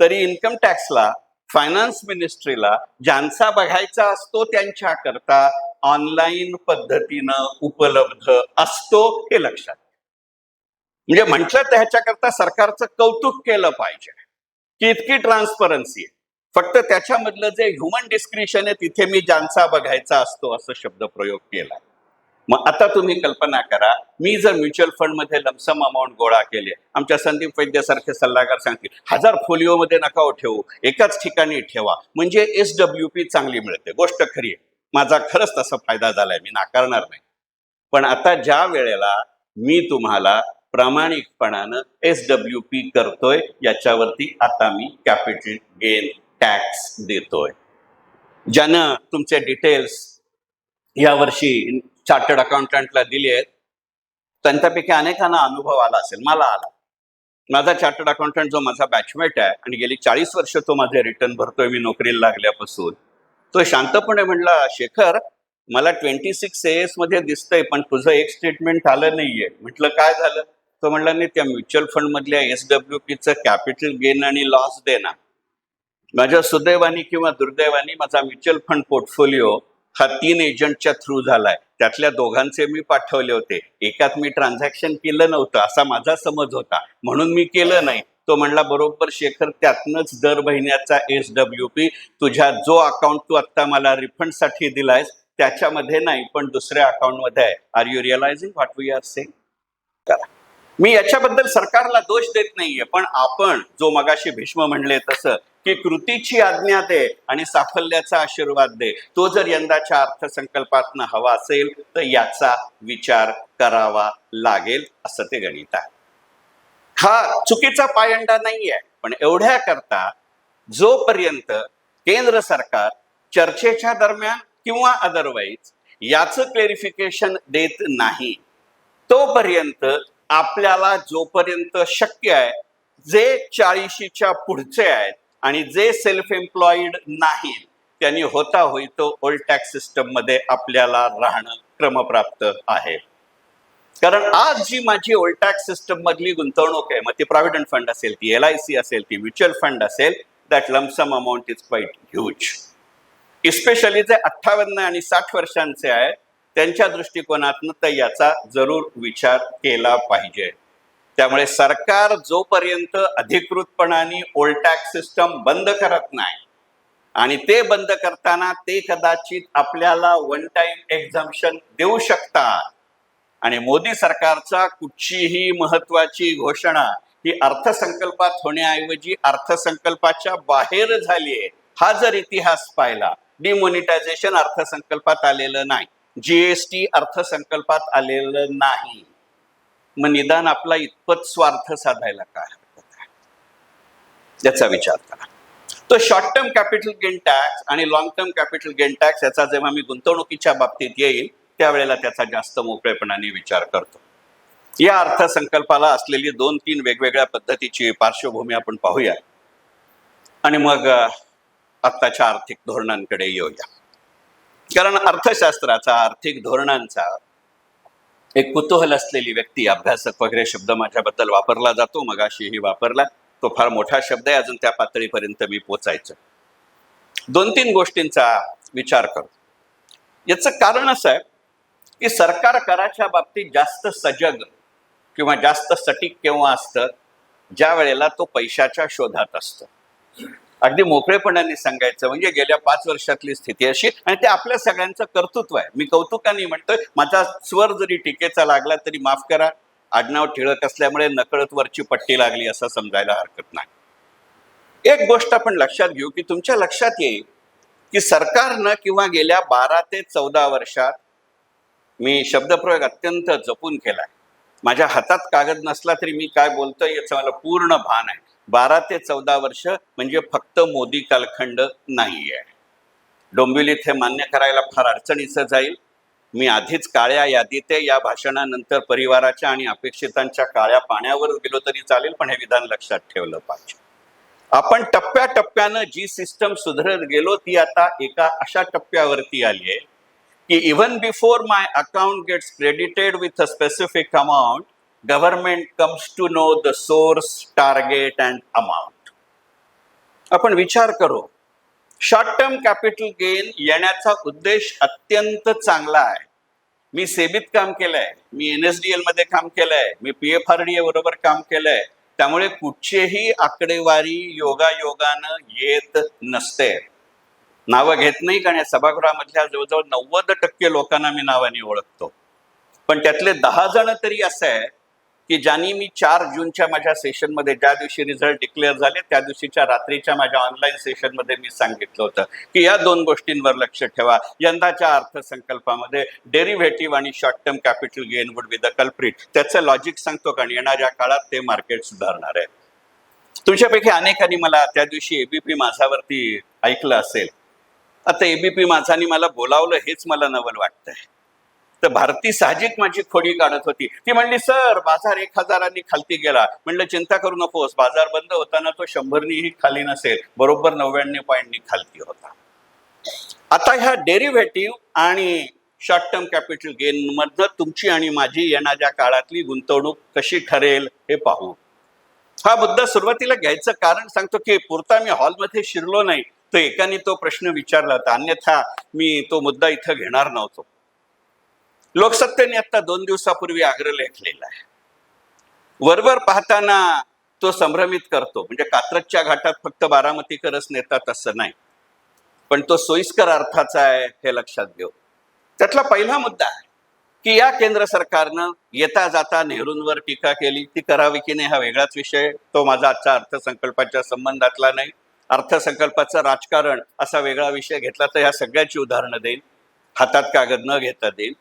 तरी इन्कम टॅक्सला, फायनान्स मिनिस्ट्रीला ज्यांचा बघायचा असतो त्यांच्याकरता ऑनलाईन पद्धतीनं उपलब्ध असतो, हे लक्षात. म्हणजे म्हटलं तर ह्याच्याकरता सरकारचं कौतुक केलं पाहिजे की इतकी ट्रान्सपरन्सी आहे. फक्त त्याच्यामधलं जे ह्युमन डिस्क्रिशन आहे तिथे मी ज्यांचा बघायचा असतो असं शब्द प्रयोग केला. मग आता तुम्ही कल्पना करा, मी जर म्युच्युअल फंड मध्ये लमसम अमाऊंट गोळा केले, आमच्या संदीप वैद्यासारखे सल्लागार सांगतील 1000 फोलिओमध्ये नका ठेवू, एकाच ठिकाणी ठेवा, म्हणजे SWP चांगली मिळते. गोष्ट खरी आहे, माझा खरंच तसा फायदा झालाय, मी नाकारणार नाही. पण आता ज्या वेळेला मी तुम्हाला प्रामाणिकपणानं SWP करतोय, याच्यावरती आता मी कॅपिटल गेन टॅक्स देतोय. ज्यानं तुमचे डिटेल्स यावर्षी चार्टर्ड अकाउंटंटला दिले आहेत, त्यांच्यापैकी अनेकांना अनुभव आला असेल, मला आला. माझा चार्टर्ड अकाउंटंट जो माझा बॅचमेट आहे आणि गेली 40 वर्ष तो माझे रिटर्न भरतोय मी नोकरीला लागल्यापासून, तो शांतपणे म्हणला, शेखर मला 26 AS मध्ये दिसतंय पण तुझं एक स्टेटमेंट आलं नाहीये. म्हटलं काय झालं? तो म्हणला नाही, त्या म्युच्युअल फंड मधल्या SWPचं कॅपिटल गेन आणि लॉस दे ना. माझ्या सुदैवानी किंवा दुर्दैवानी माझा म्युच्युअल फंड पोर्टफोलिओ हा 3 एजंटच्या थ्रू झालाय. त्यातल्या दोघांचे मी पाठवले होते, एकात मी ट्रान्झॅक्शन केलं नव्हतं असा माझा समज होता, म्हणून मी केलं नाही. तो म्हणला बरोबर शेखर, त्यातनंच दर महिन्याचा SWP तुझ्या जो अकाउंट तू आता मला रिफंड साठी दिलायस त्याच्यामध्ये नाही, पण दुसऱ्या अकाउंटमध्ये आहे. Are you realising what we are saying? मी याच्याबद्दल सरकारला दोष देत नाहीये, पण आपण जो मगाशी भीष्म म्हणले तसं की कृतीची आज्ञा दे आणि साफल्याचा आशीर्वाद दे, तो जर यंदाच्या अर्थसंकल्पातनं हवा असेल तर याचा विचार करावा लागेल, असं ते गणित आहे. हा चुकीचा पायंडा नाहीये, पण एवढ्या करता जोपर्यंत केंद्र सरकार चर्चेच्या दरम्यान किंवा अदरवाईज याचं क्लेरिफिकेशन देत नाही, तोपर्यंत आपल्याला जोपर्यंत शक्य आहे, जे 40च्या पुढचे आहेत आणि जे सेल्फ एम्प्लॉईड नाहीत त्यांनी होता होई तो ओल्ड टॅक्स सिस्टम मध्ये आपल्याला राहणं क्रमप्राप्त आहे. कारण आज जी माझी ओल्ड टॅक्स सिस्टम मधली गुंतवणूक आहे, मग ती प्रॉव्हिडंट फंड असेल, ती LIC असेल, ती म्युच्युअल फंड असेल, that lump sum amount is quite huge. Especially जे 58 आणि 60 वर्षांचे आहेत त्यांच्या दृष्टिकोनातून तर याचा जरूर विचार केला पाहिजे. त्यामुळे सरकार जोपर्यंत अधिकृतपणाने ओल्ड टॅक्स सिस्टम बंद करत नाही, आणि ते बंद करताना ते कदाचित आपल्याला वन टाइम एक्झम्पशन देऊ शकतात, आणि मोदी सरकारचा कुठचीही महत्वाची घोषणा ही अर्थसंकल्पात होण्याऐवजी अर्थसंकल्पाच्या बाहेर झालीये, हा जर इतिहास पाहिला, डिमॉनिटायझेशन अर्थसंकल्पात आलेलं नाही, GST अर्थसंकल्पात आलेलं नाही, मग निदान आपला इतपत स्वार्थ साधायला काय हरकत आहे, याचा विचार करा. तो short term capital gain tax आणि long term capital gain tax याचा जेव्हा मी गुंतवणुकीच्या बाबतीत येईल त्यावेळेला त्याचा जास्त मोकळेपणाने विचार करतो. या अर्थसंकल्पाला असलेली 2-3 वेगवेगळ्या पद्धतीची पार्श्वभूमी आपण पाहूया. आणि मग आत्ताच्या आर्थिक धोरणांकडे येऊया. कारण अर्थशास्त्राचा, आर्थिक धोरणांचा एक कुतूहल असलेली व्यक्ती, अभ्यासक वगैरे शब्द माझ्याबद्दल वापरला जातो, मगाशीही वापरला. तो फार मोठा शब्द आहे, अजून त्या पातळीपर्यंत मी पोचायचं. 2-3 गोष्टींचा विचार करू. याचं कारण असं आहे की सरकार कराच्या बाबतीत जास्त सजग किंवा जास्त सटीक केव्हा असतं, ज्या वेळेला तो पैशाच्या शोधात असतं. अगदी मोकळेपणाने सांगायचं म्हणजे गेल्या 5 वर्षातली स्थिती अशी, आणि ते आपल्या सगळ्यांचं कर्तृत्व आहे. मी कौतुकाने म्हणतोय, माझा स्वर जरी टीकेचा लागला तरी माफ करा, आडनाव टिळक असल्यामुळे नकळत वरची पट्टी लागली असं समजायला हरकत नाही. एक गोष्ट आपण लक्षात घेऊ की तुमच्या लक्षात येईल की सरकारनं किंवा गेल्या 12 ते 14 वर्षात, मी शब्दप्रयोग अत्यंत जपून केलाय, माझ्या हातात कागद नसला तरी मी काय बोलतोय याचं मला पूर्ण भान आहे. 12 ते 14 वर्ष म्हणजे फक्त मोदी कालखंड नाहीये. डोंबिवलीत हे मान्य करायला फार अडचणीचं जाईल. मी आधीच काळ्या यादीत आहे. या भाषणानंतर परिवाराच्या आणि अपेक्षितांच्या काळ्या पाण्यावर गेलो तरी चालेल, पण हे विधान लक्षात ठेवलं पाहिजे. आपण टप्प्याटप्प्यानं जी सिस्टम सुधारत गेलो ती आता एका अशा टप्प्यावरती आली आहे की even before my account gets credited with a specific amount, government comes to know the source, target and amount. आपण विचार करू, शॉर्ट टर्म कॅपिटल गेन येण्याचा उद्देश अत्यंत चांगला आहे. मी सेबीत काम केलंय, मी NSDL मध्ये काम केलंय, मी PFRDA बरोबर काम केलंय. त्यामुळे कुठचीही आकडेवारी योगायोगानं येत नसते. नावं घेत नाही, कारण या सभागृहामधल्या जवळजवळ 90% लोकांना मी नावाने ओळखतो. पण त्यातले 10 जण तरी असं आहे की ज्यांनी मी 4 जूनच्या माझ्या सेशनमध्ये, ज्या दिवशी रिझल्ट डिक्लेअर झाले त्या दिवशीच्या रात्रीच्या माझ्या ऑनलाईन सेशनमध्ये मी सांगितलं होतं की या 2 गोष्टींवर लक्ष ठेवा. यंदाच्या अर्थसंकल्पामध्ये डेरिव्हेटिव्ह आणि short term capital gain would be the culprit. त्याचं लॉजिक सांगतो, कारण येणाऱ्या काळात ते मार्केट सुधारणार आहे. तुमच्यापैकी अनेकांनी मला त्या दिवशी ABP माझावरती ऐकलं असेल. आता ABP माझानी मला बोलावलं हेच मला नवल वाटतंय. तर भारती साहजिक माझी खोडी काढत होती. ती म्हणली, सर बाजार 1000 खालती गेला. म्हणलं चिंता करू नकोस, बाजार बंद होताना तो 100 खाली नसेल, बरोबर 99 पॉईंटनी खालती होता. आता ह्या डेरिव्हेटिव्ह आणि शॉर्ट टर्म कॅपिटल गेन मधनं तुमची आणि माझी येणाऱ्या काळातली गुंतवणूक कशी ठरेल हे पाहू. हा मुद्दा सुरुवातीला घ्यायचं कारण सांगतो की पुरता मी हॉलमध्ये शिरलो नाही तर एकाने तो प्रश्न विचारला होता, अन्यथा मी तो मुद्दा इथं घेणार नव्हतो. लोकसत्तेने आता 2 दिवसापूर्वी अग्रलेख लिहिला आहे. वरवर पाहताना तो संभ्रमित करतो, म्हणजे कात्रजच्या घाटात फक्त बारामतीकरच नेतात असं नाही, पण तो सोयीस्कर अर्थाचा आहे हे लक्षात घेऊ. त्यातला पहिला मुद्दा आहे की या केंद्र सरकारनं येता जाता नेहरूंवर टीका केली. ती करावी की नाही हा वेगळाच विषय, तो माझा आजच्या अर्थसंकल्पाच्या संबंधातला नाही. अर्थसंकल्पाचं राजकारण असा वेगळा विषय घेतला तर ह्या सगळ्याची उदाहरणं देईल, हातात कागद न घेता देईल.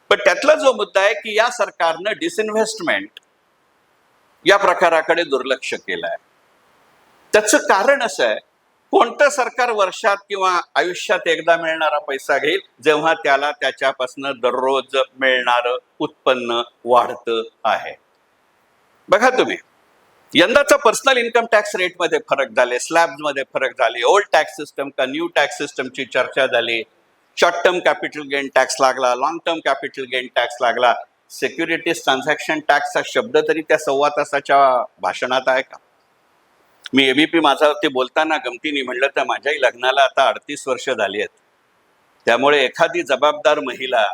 पण त्यातला जो मुद्दा आहे की या सरकारनं डिसइन्व्हेस्टमेंट या प्रकाराकडे दुर्लक्ष केलं आहे. त्याचं कारण असं आहे, कोणतं सरकार वर्षात किंवा आयुष्यात एकदा मिळणारा पैसा घेईल जेव्हा त्याला त्याच्यापासून दररोज मिळणारं उत्पन्न वाढतं आहे. बघा तुम्ही, यंदाचा पर्सनल इन्कम टॅक्स रेटमध्ये फरक झाले, स्लॅब्समध्ये फरक झाले, ओल्ड टॅक्स सिस्टम का न्यू टॅक्स सिस्टमची चर्चा झाली. Short term capital gain tax लागला, long term capital gain tax लागला. सिक्युरिटीज ट्रान्झॅक्शन टॅक्सचा शब्द तरी त्या 1.25 तासाच्या भाषणात आहे का? मी ABP माझ्यावरती बोलताना गमतीने म्हणलं तर माझ्याही लग्नाला आता 38 वर्ष झाली आहेत. त्यामुळे एखादी जबाबदार महिला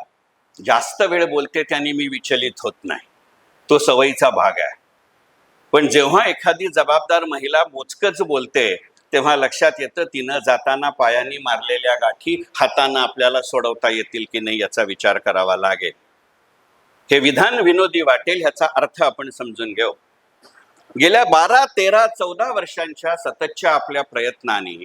जास्त वेळ बोलते त्यांनी मी विचलित होत नाही, तो सवयीचा भाग आहे. पण जेव्हा एखादी जबाबदार महिला मोजकच बोलते तेव्हा लक्षात येतं तिनं जाताना पायांनी मारलेल्या गाठी हातानं आपल्याला सोडवता येतील की नाही याचा विचार करावा लागेल. हे विधान विनोदी वाटेल, ह्याचा अर्थ आपण समजून घेऊ. गेल्या 12, 13, 14 वर्षांच्या सततच्या आपल्या प्रयत्नांनी,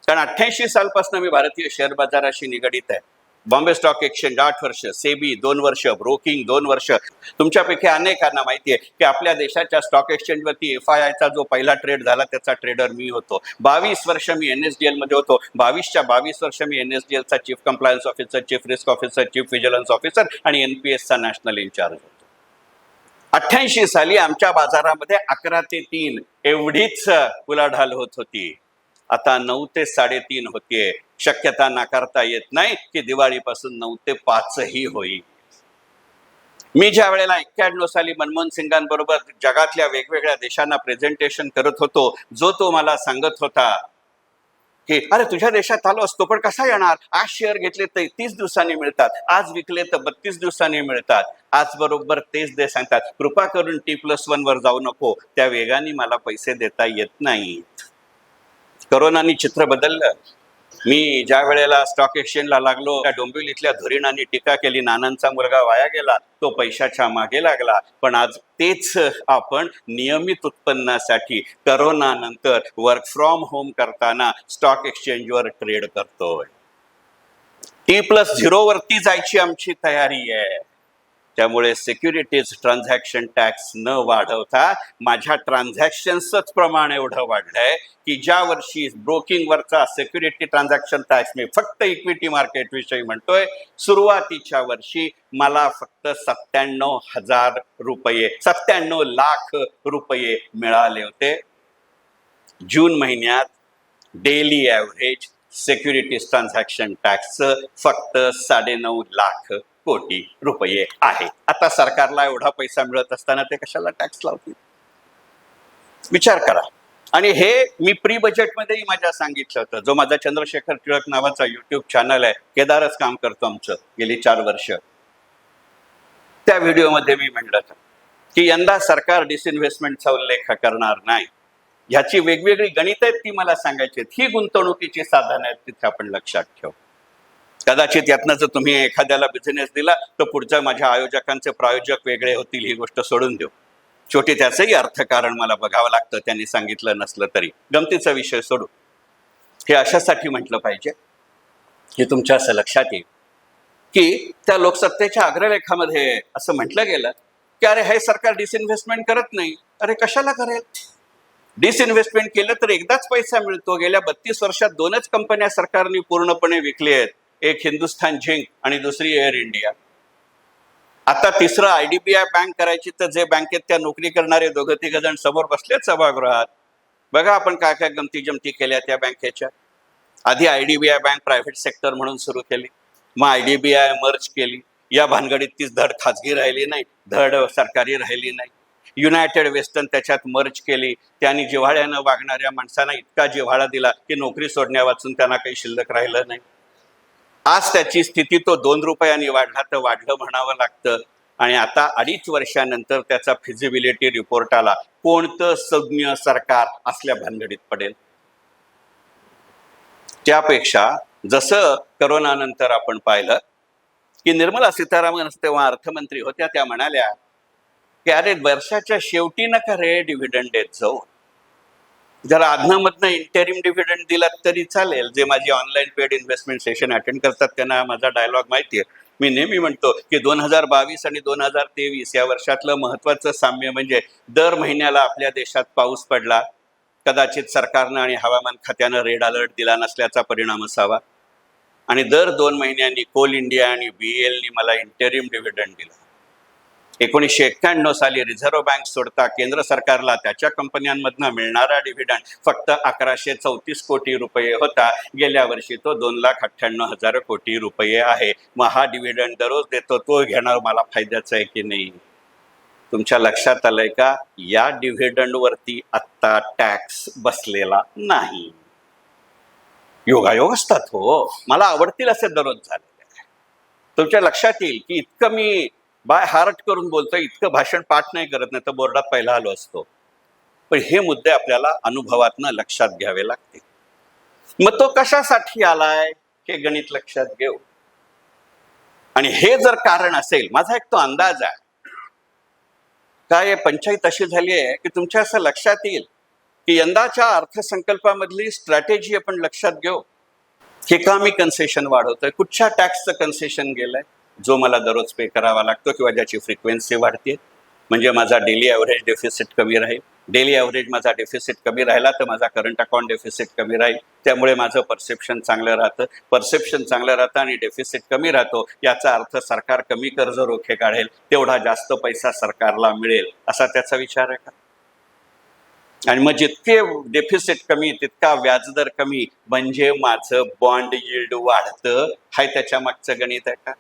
कारण 88 सालपासून मी भारतीय शेअर बाजाराशी निगडीत आहे. बॉम्बे स्टॉक एक्सचेंज 8 वर्ष, सेबी 2 वर्ष, ब्रोकिंग 2 वर्ष. तुमच्यापैकी अनेकांना माहिती आहे की आपल्या देशाच्या स्टॉक एक्सचेंजवरती FIIचा जो पहिला ट्रेड झाला त्याचा ट्रेडर मी होतो. 22 वर्ष मी NSDL मध्ये होतो. 22च्या 22 वर्ष मी NSDLचा chief compliance officer, chief risk officer, chief vigilance officer आणि NPSचा नॅशनल इन्चार्ज होतो. 88 साली आमच्या बाजारामध्ये 11 ते 3 एवढीच उलाढाल होत होती. आता 9 ते 3.5 होतीये. शक्यता नाकारता येत नाही की दिवाळीपासून 9 ते 5 ही होईल. मी ज्या वेळेला 91 साली मनमोहन सिंगांबरोबर जगातल्या वेगवेगळ्या देशांना प्रेझेंटेशन करत होतो, जो तो मला सांगत होता की अरे तुझ्या देशात आलो असतो पण कसा येणार, आज शेअर घेतले तर 30 दिवसांनी मिळतात, आज विकले तर 32 दिवसांनी मिळतात. आज बरोबर तेच देश सांगतात कृपा करून T+1 वर जाऊ नको, त्या वेगाने मला पैसे देता येत नाहीत. करोनानी चित्र बदललं. मी ज्या वेळेला स्टॉक एक्सचेंजला लागलो त्या डोंबिवलीतल्या धुरीणांनी टीका केली, नानांचा मुलगा वाया गेला, तो पैशाच्या मागे लागला. पण आज तेच आपण नियमित उत्पन्नासाठी करोनानंतर वर्क फ्रॉम होम करताना स्टॉक एक्सचेंजवर ट्रेड करतोय. T+0 वरती जायची आमची तयारी आहे. त्यामुळे सिक्युरिटीज ट्रान्झॅक्शन टॅक्स न वाढवता माझ्या ट्रान्झॅक्शन्सच प्रमाण एवढं वाढलंय की ज्या वर्षी ब्रोकिंगवरचा सिक्युरिटी ट्रान्झॅक्शन टॅक्स, मी फक्त इक्विटी मार्केट विषयी म्हणतोय, सुरुवातीच्या वर्षी मला फक्त 97,000 रुपये 97 लाख रुपये मिळाले होते. जून महिन्यात daily average securities transaction tax फक्त 9.5 लाख कोटी रुपये आहे. आता सरकारला एवढा पैसा मिळत असताना ते कशाला टॅक्स लावतील? विचार करा. आणि हे मी प्री बजेटमध्येही माझ्या सांगितलं होतं. जो माझा चंद्रशेखर टिळक नावाचा युट्यूब चॅनल आहे, केदारच काम करतो आमचं गेली 4 वर्ष, त्या व्हिडिओमध्ये मी म्हणलं होतं की यंदा सरकार डिसइन्व्हेस्टमेंटचा उल्लेख करणार नाही. ह्याची वेगवेगळी गणित आहेत ती मला सांगायची आहेत. ही गुंतवणुकीची साधनं आहेत, तिथे आपण लक्षात ठेवू. कदाचित यातनं जर तुम्ही एखाद्याला बिझनेस दिला तर पुढच्या माझ्या आयोजकांचे प्रायोजक वेगळे होतील, ही गोष्ट सोडून देऊ. शेवटी त्याचंही अर्थकारण मला बघावं लागतं, त्यांनी सांगितलं नसलं तरी. गमतीचा विषय सोडू. हे अशासाठी म्हटलं पाहिजे की तुमच्या असं लक्षात येईल की त्या लोकसत्तेच्या अग्रलेखामध्ये असं म्हटलं गेलं की अरे हे सरकार डिसइन्व्हेस्टमेंट करत नाही. अरे कशाला करेल? डिसइन्व्हेस्टमेंट केलं तर एकदाच पैसा मिळतो. गेल्या 32 वर्षात 2च कंपन्या सरकारने पूर्णपणे विकल्या आहेत, एक हिंदुस्थान झिंक आणि दुसरी एअर इंडिया. आता तिसरं IDBI बँक करायची, तर जे बँकेत त्या नोकरी करणारे 2-3 जण समोर बसलेत सभागृहात. बघा आपण काय काय गमती जमती केल्या त्या बँकेच्या. आधी IDBI बँक प्रायव्हेट सेक्टर म्हणून सुरू केली, मग IDBI मर्ज केली. या भानगडीत तीच धड खाजगी राहिली नाही, धड सरकारी राहिली नाही. युनायटेड वेस्टर्न त्याच्यात मर्ज केली. त्यांनी जिव्हाळ्यानं वागणाऱ्या माणसांना इतका जिव्हाळा दिला की नोकरी सोडण्या वाचून त्यांना काही शिल्लक राहिलं नाही. आज त्याची स्थिती तो 2 रुपयांनी वाढला तर वाढलं म्हणावं लागतं. आणि आता 2.5 वर्षानंतर त्याचा फिजिबिलिटी रिपोर्ट आला. कोणतं सज्ञ सरकार असल्या भानगडीत पडेल? त्यापेक्षा जसं करोनानंतर आपण पाहिलं की निर्मला सीतारामन तेव्हा अर्थमंत्री होत्या, त्या म्हणाल्या की अरे वर्षाच्या शेवटी नका रे डिव्हिडंड देत जाऊ, जरा आधनामधनं इंटरिम डिव्हिडंड दिला तरी चालेल. जे माझी online paid investment session attend करतात त्यांना माझा डायलॉग माहिती आहे. मी नेहमी म्हणतो की 2022 आणि 2023 या वर्षातलं महत्वाचं साम्य म्हणजे दर महिन्याला आपल्या देशात पाऊस पडला. कदाचित सरकारनं आणि हवामान खात्यानं रेड अलर्ट दिला नसल्याचा परिणाम असावा. आणि दर 2 महिन्यांनी कोल इंडिया आणि BELनी मला इंटरिम डिव्हिडंड दिला. 1991 साली रिझर्व्ह बँक सोडता केंद्र सरकारला त्याच्या कंपन्यांमधनं मिळणारा डिव्हिडंड फक्त 1134 कोटी रुपये होता. गेल्या वर्षी तो 2,98,000 कोटी रुपये आहे. मग हा डिव्हिडंड दररोज देतो, तो घेणार मला फायद्याचा आहे की नाही? तुमच्या लक्षात आलंय का? या डिव्हिडंडवरती आत्ता टॅक्स बसलेला नाही. योगायोग असतात हो, मला आवडतील असे दररोज झाले. तुमच्या लक्षात येईल की इतकं मी बाय हार्ट करून बोलतोय, इतकं भाषण पाठ नाही करत, नाही तर बोर्डात पहिला आलो असतो. पण हे मुद्दे आपल्याला अनुभवातनं लक्षात घ्यावे लागतील. मग तो कशासाठी आलाय हे गणित लक्षात घेऊ. आणि हे जर कारण असेल, माझा एक तो अंदाज आहे, काय पंचायत अशी झाली आहे की तुमच्या असं लक्षात येईल की यंदाच्या अर्थसंकल्पामधली स्ट्रॅटेजी आपण लक्षात घेऊ. हे का मी कन्सेशन वाढवतोय, कुठच्या टॅक्सचं कन्सेशन गेलंय, जो मला दररोज पे करावा लागतो किंवा ज्याची फ्रिक्वेन्सी वाढते, म्हणजे माझा डेली ॲव्हरेज डेफिसिट कमी राहील. डेली ॲव्हरेज माझा डेफिसिट कमी राहिला तर माझा करंट अकाउंट डेफिसिट कमी राहील, त्यामुळे माझं परसेप्शन चांगलं राहतं. परसेप्शन चांगलं राहतं आणि डेफिसिट कमी राहतो, याचा अर्थ सरकार कमी कर्ज रोखे काढेल, तेवढा जास्त पैसा सरकारला मिळेल, असा त्याचा विचार आहे का? आणि मग जितके डेफिसिट कमी तितका व्याजदर कमी, म्हणजे माझं बॉन्ड यील्ड वाढतं, हाय त्याच्या मागचं गणित आहे का?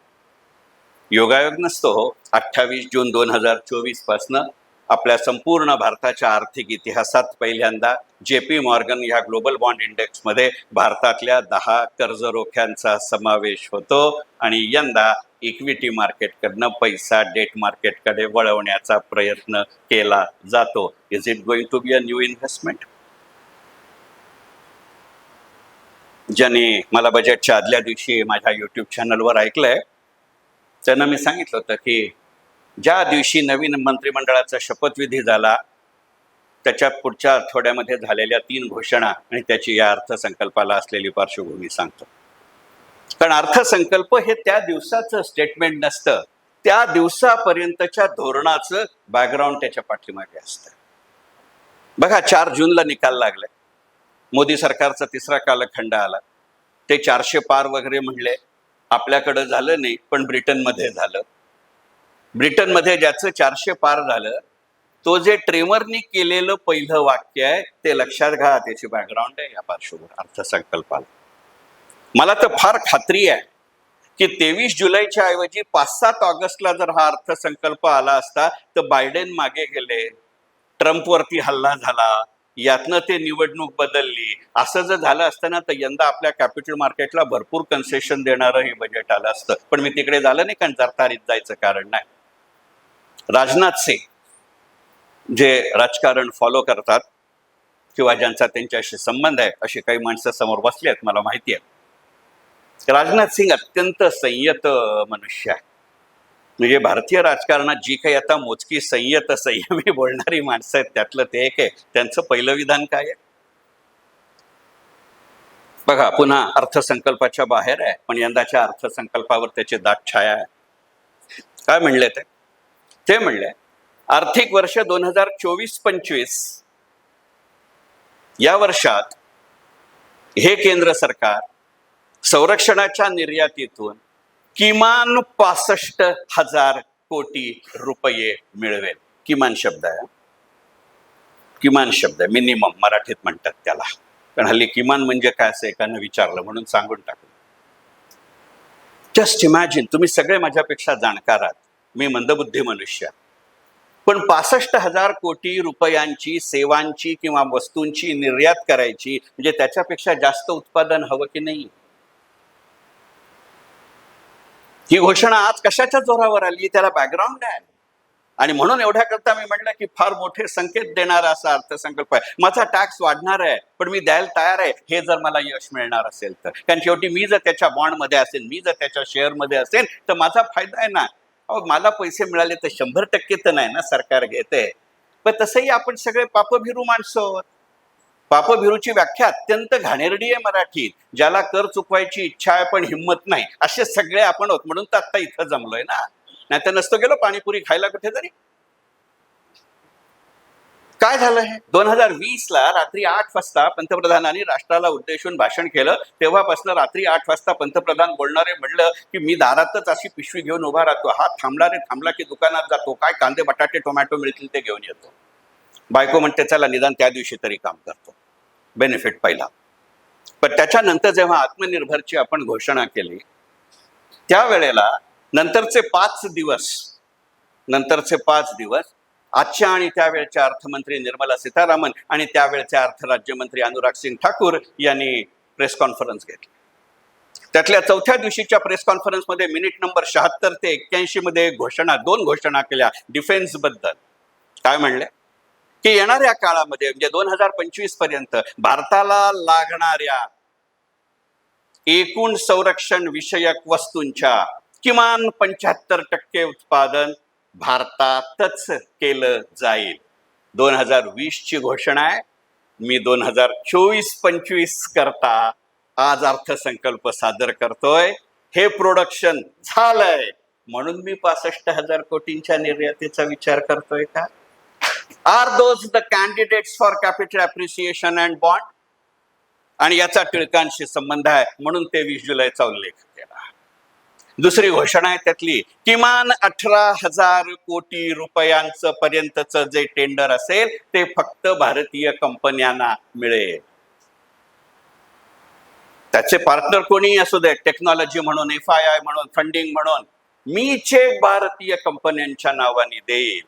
योगायोग नसतो हो. 28 जून 2024 पासनं आपल्या संपूर्ण भारताच्या आर्थिक इतिहासात पहिल्यांदा JP मॉर्गन ह्या ग्लोबल बॉन्ड इंडेक्समध्ये भारतातल्या 10 कर्जरोख्यांचा समावेश होतो आणि यंदा इक्विटी मार्केटकडनं पैसा डेट मार्केटकडे वळवण्याचा प्रयत्न केला जातो. Is it going to be a new investment? ज्यांनी मला बजेटच्या आदल्या दिवशी माझ्या युट्यूब चॅनलवर ऐकलंय त्यांना मी सांगितलं होतं की ज्या दिवशी नवीन मंत्रिमंडळाचा शपथविधी झाला त्याच्या पुढच्या आठवड्यामध्ये झालेल्या 3 घोषणा आणि त्याची या अर्थसंकल्पाला असलेली पार्श्वभूमी सांगतो. कारण अर्थसंकल्प हे त्या दिवसाचं स्टेटमेंट नसतं, त्या दिवसापर्यंतच्या धोरणाचं बॅकग्राऊंड त्याच्या पाठीमागे असतं. बघा, 4 जूनला निकाल लागलाय, मोदी सरकारचा 3रा कालखंड आला, ते 400 पार वगैरे म्हणले, आपल्याकडं झालं नाही पण ब्रिटनमध्ये झालं. ब्रिटनमध्ये ज्याचं 400 पार झालं, तो जे ट्रेमरनी केलेलं पहिलं वाक्य आहे ते लक्षात घ्या, त्याची बॅकग्राऊंड आहे या पार्श्वभूमीवर अर्थसंकल्पाला. मला तर फार खात्री आहे की 23 जुलैच्या ऐवजी 5-7 ऑगस्टला जर हा अर्थसंकल्प आला असता तर बायडेन मागे गेले, ट्रम्पवरती हल्ला झाला, यातनं ते निवडणूक बदलली, असं जर झालं असतं ना तर यंदा आपल्या कॅपिटल मार्केटला भरपूर कन्सेशन देणारं हे बजेट आलं असतं. पण मी तिकडे झालं नाही, कारण जरतारीत जायचं कारण नाही. राजनाथ सिंग जे राजकारण फॉलो करतात किंवा ज्यांचा त्यांच्याशी संबंध आहे, अशी काही माणसं समोर बसली आहेत, मला माहिती आहे. राजनाथ सिंग अत्यंत संयत मनुष्य आहे. म्हणजे भारतीय राजकारणात जी काही आता मोजकी संयत संयमी बोलणारी माणसं आहेत त्यातलं ते एक आहे. त्यांचं पहिलं विधान काय आहे बघा, पुन्हा अर्थसंकल्पाच्या बाहेर आहे पण यंदाच्या अर्थसंकल्पावर त्याची दाट छाया आहे. काय म्हणले ते म्हणले, आर्थिक वर्ष 2024-25 या वर्षात हे केंद्र सरकार संरक्षणाच्या निर्यातीतून किमान 65,000 कोटी रुपये मिळवेल. किमान शब्द आहे, किमान शब्द आहे, मिनिमम मराठीत म्हणतात त्याला. कारण हल्ली किमान म्हणजे काय असं एकानं विचारलं म्हणून सांगून टाकलं. जस्ट इमॅजिन, तुम्ही सगळे माझ्यापेक्षा जाणकार आहात, मी मंदबुद्धी मनुष्य, पण 65,000 कोटी रुपयांची सेवांची किंवा वस्तूंची निर्यात करायची म्हणजे त्याच्यापेक्षा जास्त उत्पादन हवं की नाही? ही घोषणा आज कशाच्या जोरावर आली, त्याला बॅकग्राऊंड आहे. आणि म्हणून एवढ्या करता मी म्हटलं की फार मोठे संकेत देणारा असा अर्थसंकल्प आहे. माझा टॅक्स वाढणार आहे पण मी द्यायला तयार आहे, हे जर मला यश मिळणार असेल तर. कारण शेवटी मी जर त्याच्या बॉन्डमध्ये असेल, मी जर त्याच्या शेअरमध्ये असेल तर माझा फायदा आहे ना. अहो, मला पैसे मिळाले तर 100% तर नाही ना सरकार घेते. पण तसंही आपण सगळे पापभिरू माणसं आहोत. पापभिरूची व्याख्या अत्यंत घाणेरडी आहे मराठीत. ज्याला कर चुकवायची इच्छा आहे पण हिंमत नाही, असे सगळे आपण आहोत. म्हणून तर आता इथं जमलोय ना, नाही तर नसतो गेलो पाणीपुरी खायला कुठेतरी. काय झालं हे? 2020ला रात्री 8 वाजता पंतप्रधानांनी राष्ट्राला उद्देशून भाषण केलं. तेव्हापासून रात्री 8 वाजता पंतप्रधान बोलणारे म्हणलं की मी दारातच अशी पिशवी घेऊन उभा राहतो, हा थांबला रे थांबला की दुकानात जातो, काय कांदे बटाटे टोमॅटो मिळतील ते घेऊन येतो. बायको म्हणते चला निदान त्या दिवशी तरी काम करतो, बेनिफिट पहिला. पण त्याच्यानंतर जेव्हा आत्मनिर्भरची आपण घोषणा केली त्यावेळेला नंतरचे 5 दिवस आजच्या आणि त्यावेळच्या अर्थमंत्री निर्मला सीतारामन आणि त्यावेळचे अर्थ राज्यमंत्री अनुराग सिंग ठाकूर यांनी प्रेस कॉन्फरन्स घेतली. त्यातल्या 4थ्या दिवशीच्या प्रेस कॉन्फरन्समध्ये मिनिट नंबर 76 ते 81 मध्ये दोन घोषणा केल्या डिफेन्स बद्दल. काय म्हणले की येणाऱ्या काळामध्ये म्हणजे 2025 पर्यंत भारताला लागणाऱ्या एकूण संरक्षण विषयक वस्तूंच्या किमान 75% उत्पादन भारतातच केलं जाईल. 2020 ची घोषणा आहे, मी 2024-25 करता आज अर्थसंकल्प सादर करतोय. हे प्रोडक्शन झालंय म्हणून मी 65,000 कोटींच्या निर्यातीचा विचार करतोय का? Are those the candidates for capital appreciation and bond? आणि याचा टिळकांशी संबंध आहे म्हणून 23 जुलैचा उल्लेख केला. दुसरी घोषणा आहे त्यातली, किमान 18,000 कोटी रुपयांचं पर्यंतचं जे टेंडर असेल ते फक्त भारतीय कंपन्यांना मिळेल. त्याचे पार्टनर कोणीही असू दे, टेक्नॉलॉजी म्हणून, FII म्हणून, फंडिंग म्हणून, मी चेक भारतीय कंपन्यांच्या नावाने देईल.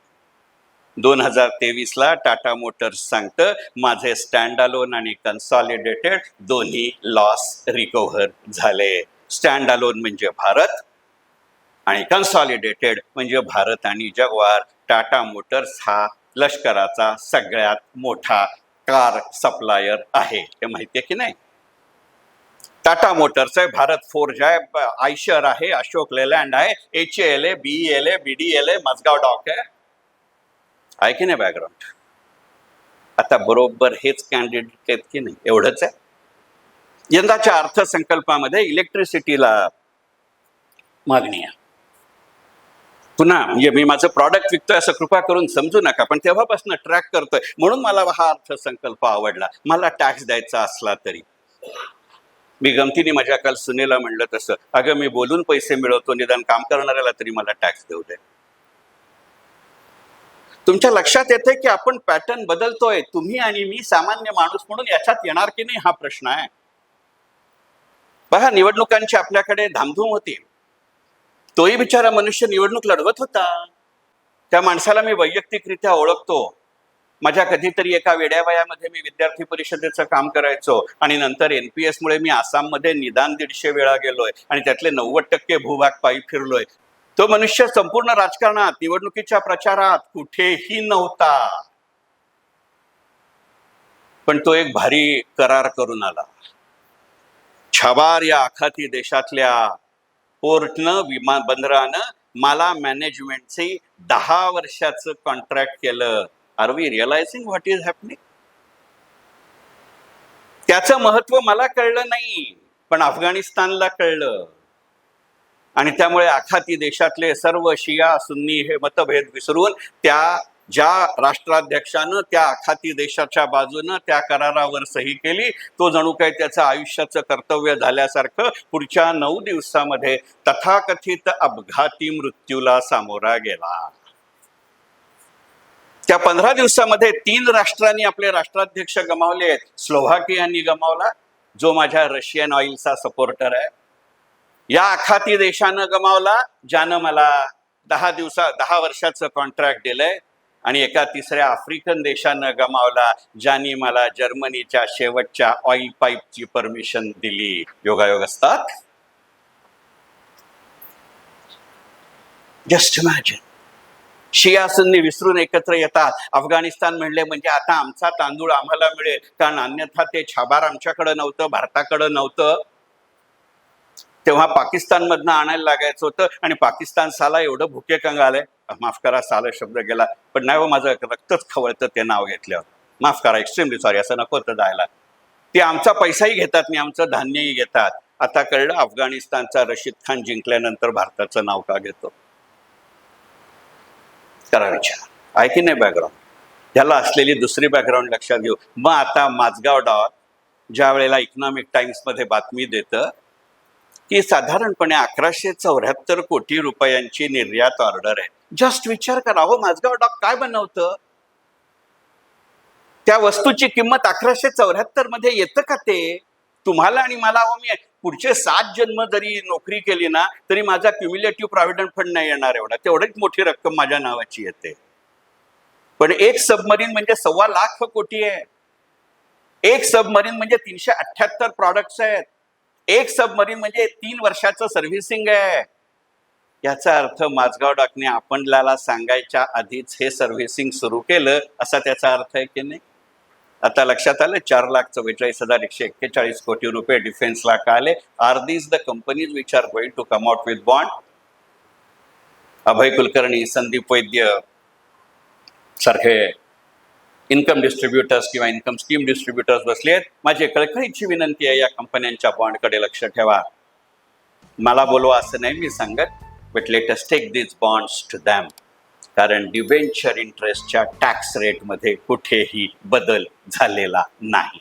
2023ला टाटा मोटर्स सांगतं माझे स्टँड अलोन आणि कन्सॉलिडेटेड दोन्ही लॉस रिकव्हर झाले. स्टँड अलोन म्हणजे भारत आणि कन्सॉलिडेटेड म्हणजे भारत आणि जगवार. टाटा मोटर्स हा लष्कराचा सगळ्यात मोठा कार सप्लायर आहे, हे माहितीये की नाही? टाटा मोटर्स आहे, भारत फोर्ज आहे, आयशर आहे, अशोक लेलँड आहे, HAL आहे, BEL आहे, BDL आहे, मजगाव डॉक आहे की नाही बॅकग्राऊंड? आता बरोबर हेच कॅन्डिडेट आहेत की नाही, एवढंच आहे. यंदाच्या अर्थसंकल्पामध्ये इलेक्ट्रिसिटीला मागणी आहे. पुन्हा म्हणजे मी माझं प्रॉडक्ट विकतोय असं कृपा करून समजू नका, पण तेव्हापासून ट्रॅक करतोय म्हणून मला हा अर्थसंकल्प आवडला. मला टॅक्स द्यायचा असला तरी मी गमतीने माझ्या काल सुनेला म्हणलं तसं, अगं मी बोलून पैसे मिळवतो, निदान काम करणाऱ्याला तरी मला टॅक्स देऊ दे. तुमच्या लक्षात येते की आपण पॅटर्न बदलतोय. तुम्ही आणि मी सामान्य माणूस म्हणून याच्यात येणार की नाही हा प्रश्न आहे. पहा, निवडणुकांची आपल्याकडे धामधूम होती. तोही बिचारा मनुष्य निवडणूक लढवत होता. त्या माणसाला मी वैयक्तिकरित्या ओळखतो. माझ्या कधीतरी एका वेड्या वयामध्ये मी विद्यार्थी परिषदेचं काम करायचो आणि नंतर NPS मुळे मी आसाममध्ये निदान 150 वेळा गेलोय आणि त्यातले 90% भूभाग पायी फिरलोय. तो मनुष्य संपूर्ण राजकारणात, निवडणुकीच्या प्रचारात कुठेही नव्हता, पण तो एक भारी करार करून आला. छाबार या आखाती देशातल्या पोर्टनं, विमान बंदरानं मला मॅनेजमेंटचे 10 वर्षाचं कॉन्ट्रॅक्ट केलं. Are we realising what is happening? त्याचं महत्व मला कळलं नाही, पण अफगाणिस्तानला कळलं. आणि त्यामुळे आखाती देशातले सर्व शिया सुन्नी हे मतभेद विसरून त्या ज्या राष्ट्राध्यक्षानं त्या आखाती देशाच्या बाजूनं त्या करारावर सही केली, तो जणू काही त्याचं आयुष्याचं कर्तव्य झाल्यासारखं पुढच्या 9 दिवसामध्ये तथाकथित अपघाती मृत्यूला सामोरा गेला. त्या 15 दिवसामध्ये 3 राष्ट्रांनी आपले राष्ट्राध्यक्ष गमावले. स्लोव्हाकियानी गमावला, जो माझ्या रशियन ऑइलचा सपोर्टर आहे. या आखाती देशानं गमावला, ज्यानं मला 10 वर्षाचं कॉन्ट्रॅक्ट दिलंय. आणि एका तिसऱ्या आफ्रिकन देशानं गमावला, ज्यांनी मला जर्मनीच्या शेवटच्या ऑइल पाईपची परमिशन दिली. योगायोग असतात. Just imagine. शिया सुन्नी विसरून एकत्र येतात. अफगाणिस्तान म्हणले म्हणजे आता आमचा तांदूळ आम्हाला मिळेल, कारण अन्यथा ते छाबार आमच्याकडे नव्हतं, भारताकडे नव्हतं. तेव्हा पाकिस्तानमधनं आणायला लागायचं होतं आणि पाकिस्तान साला एवढं भुके कंगाल, माफ करा साला शब्द गेला, पण नाही हो, माझं रक्तच खवळतं ते नाव घेतल्यावर. माफ करा, एक्स्ट्रीमली सॉरी, असं नको होतं जायला. ते आमचा पैसाही घेतात आणि आमचं धान्यही घेतात. आता कळलं अफगाणिस्तानचा रशीद खान जिंकल्यानंतर भारताचं नाव का घेतो. करा विचार, आहे की नाही बॅकग्राऊंड? ह्याला असलेली दुसरी बॅकग्राऊंड लक्षात घेऊ. मग आता माझगाव डॉट ज्या वेळेला इकॉनॉमिक टाइम्समध्ये बातमी देतं की साधारणपणे 1174 कोटी रुपयांची निर्यात ऑर्डर आहे. जस्ट विचार करा हो, माझगाव डॉक काय बनवतं? त्या वस्तूची किंमत 1174 मध्ये येतं का ते? तुम्हाला आणि मला, मी पुढचे 7 जन्म जरी नोकरी केली ना तरी माझा क्युम्युलेटिव्ह प्रॉव्हिडंट फंड नाही येणार एवढा. तेवढीच मोठी रक्कम माझ्या नावाची येते. पण एक सबमरीन म्हणजे 1.25 लाख कोटी आहे. एक सबमरीन म्हणजे 378 प्रॉडक्ट्स आहेत. एक सबमरीन म्हणजे 3 वर्षाचं सर्व्हिसिंग आहे. याचा अर्थ माझगाव डॉकने आपणला सांगायच्या आधीच हे सर्व्हिसिंग सुरू केलं, असा त्याचा अर्थ आहे की नाही? आता लक्षात आलं, 4,44,141 कोटी रुपये डिफेन्सला का आले? Are these the companies which are going to come out with bond? Abhay Kulkarni, Sandeep Vaidya सारखे इन्कम डिस्ट्रीब्युटर्स किंवा इन्कम स्कीम डिस्ट्रीब्युटर्स बसलेत. माझी कळकळीची विनंती आहे, या कंपन्यांच्या बॉन्डकडे लक्ष ठेवा. मला बोलवा असं नाही मी सांगत, but let us take this bonds to them. कारण डिबेंचर इंटरेस्टच्या टॅक्स रेटमध्ये कुठेही बदल झालेला नाही.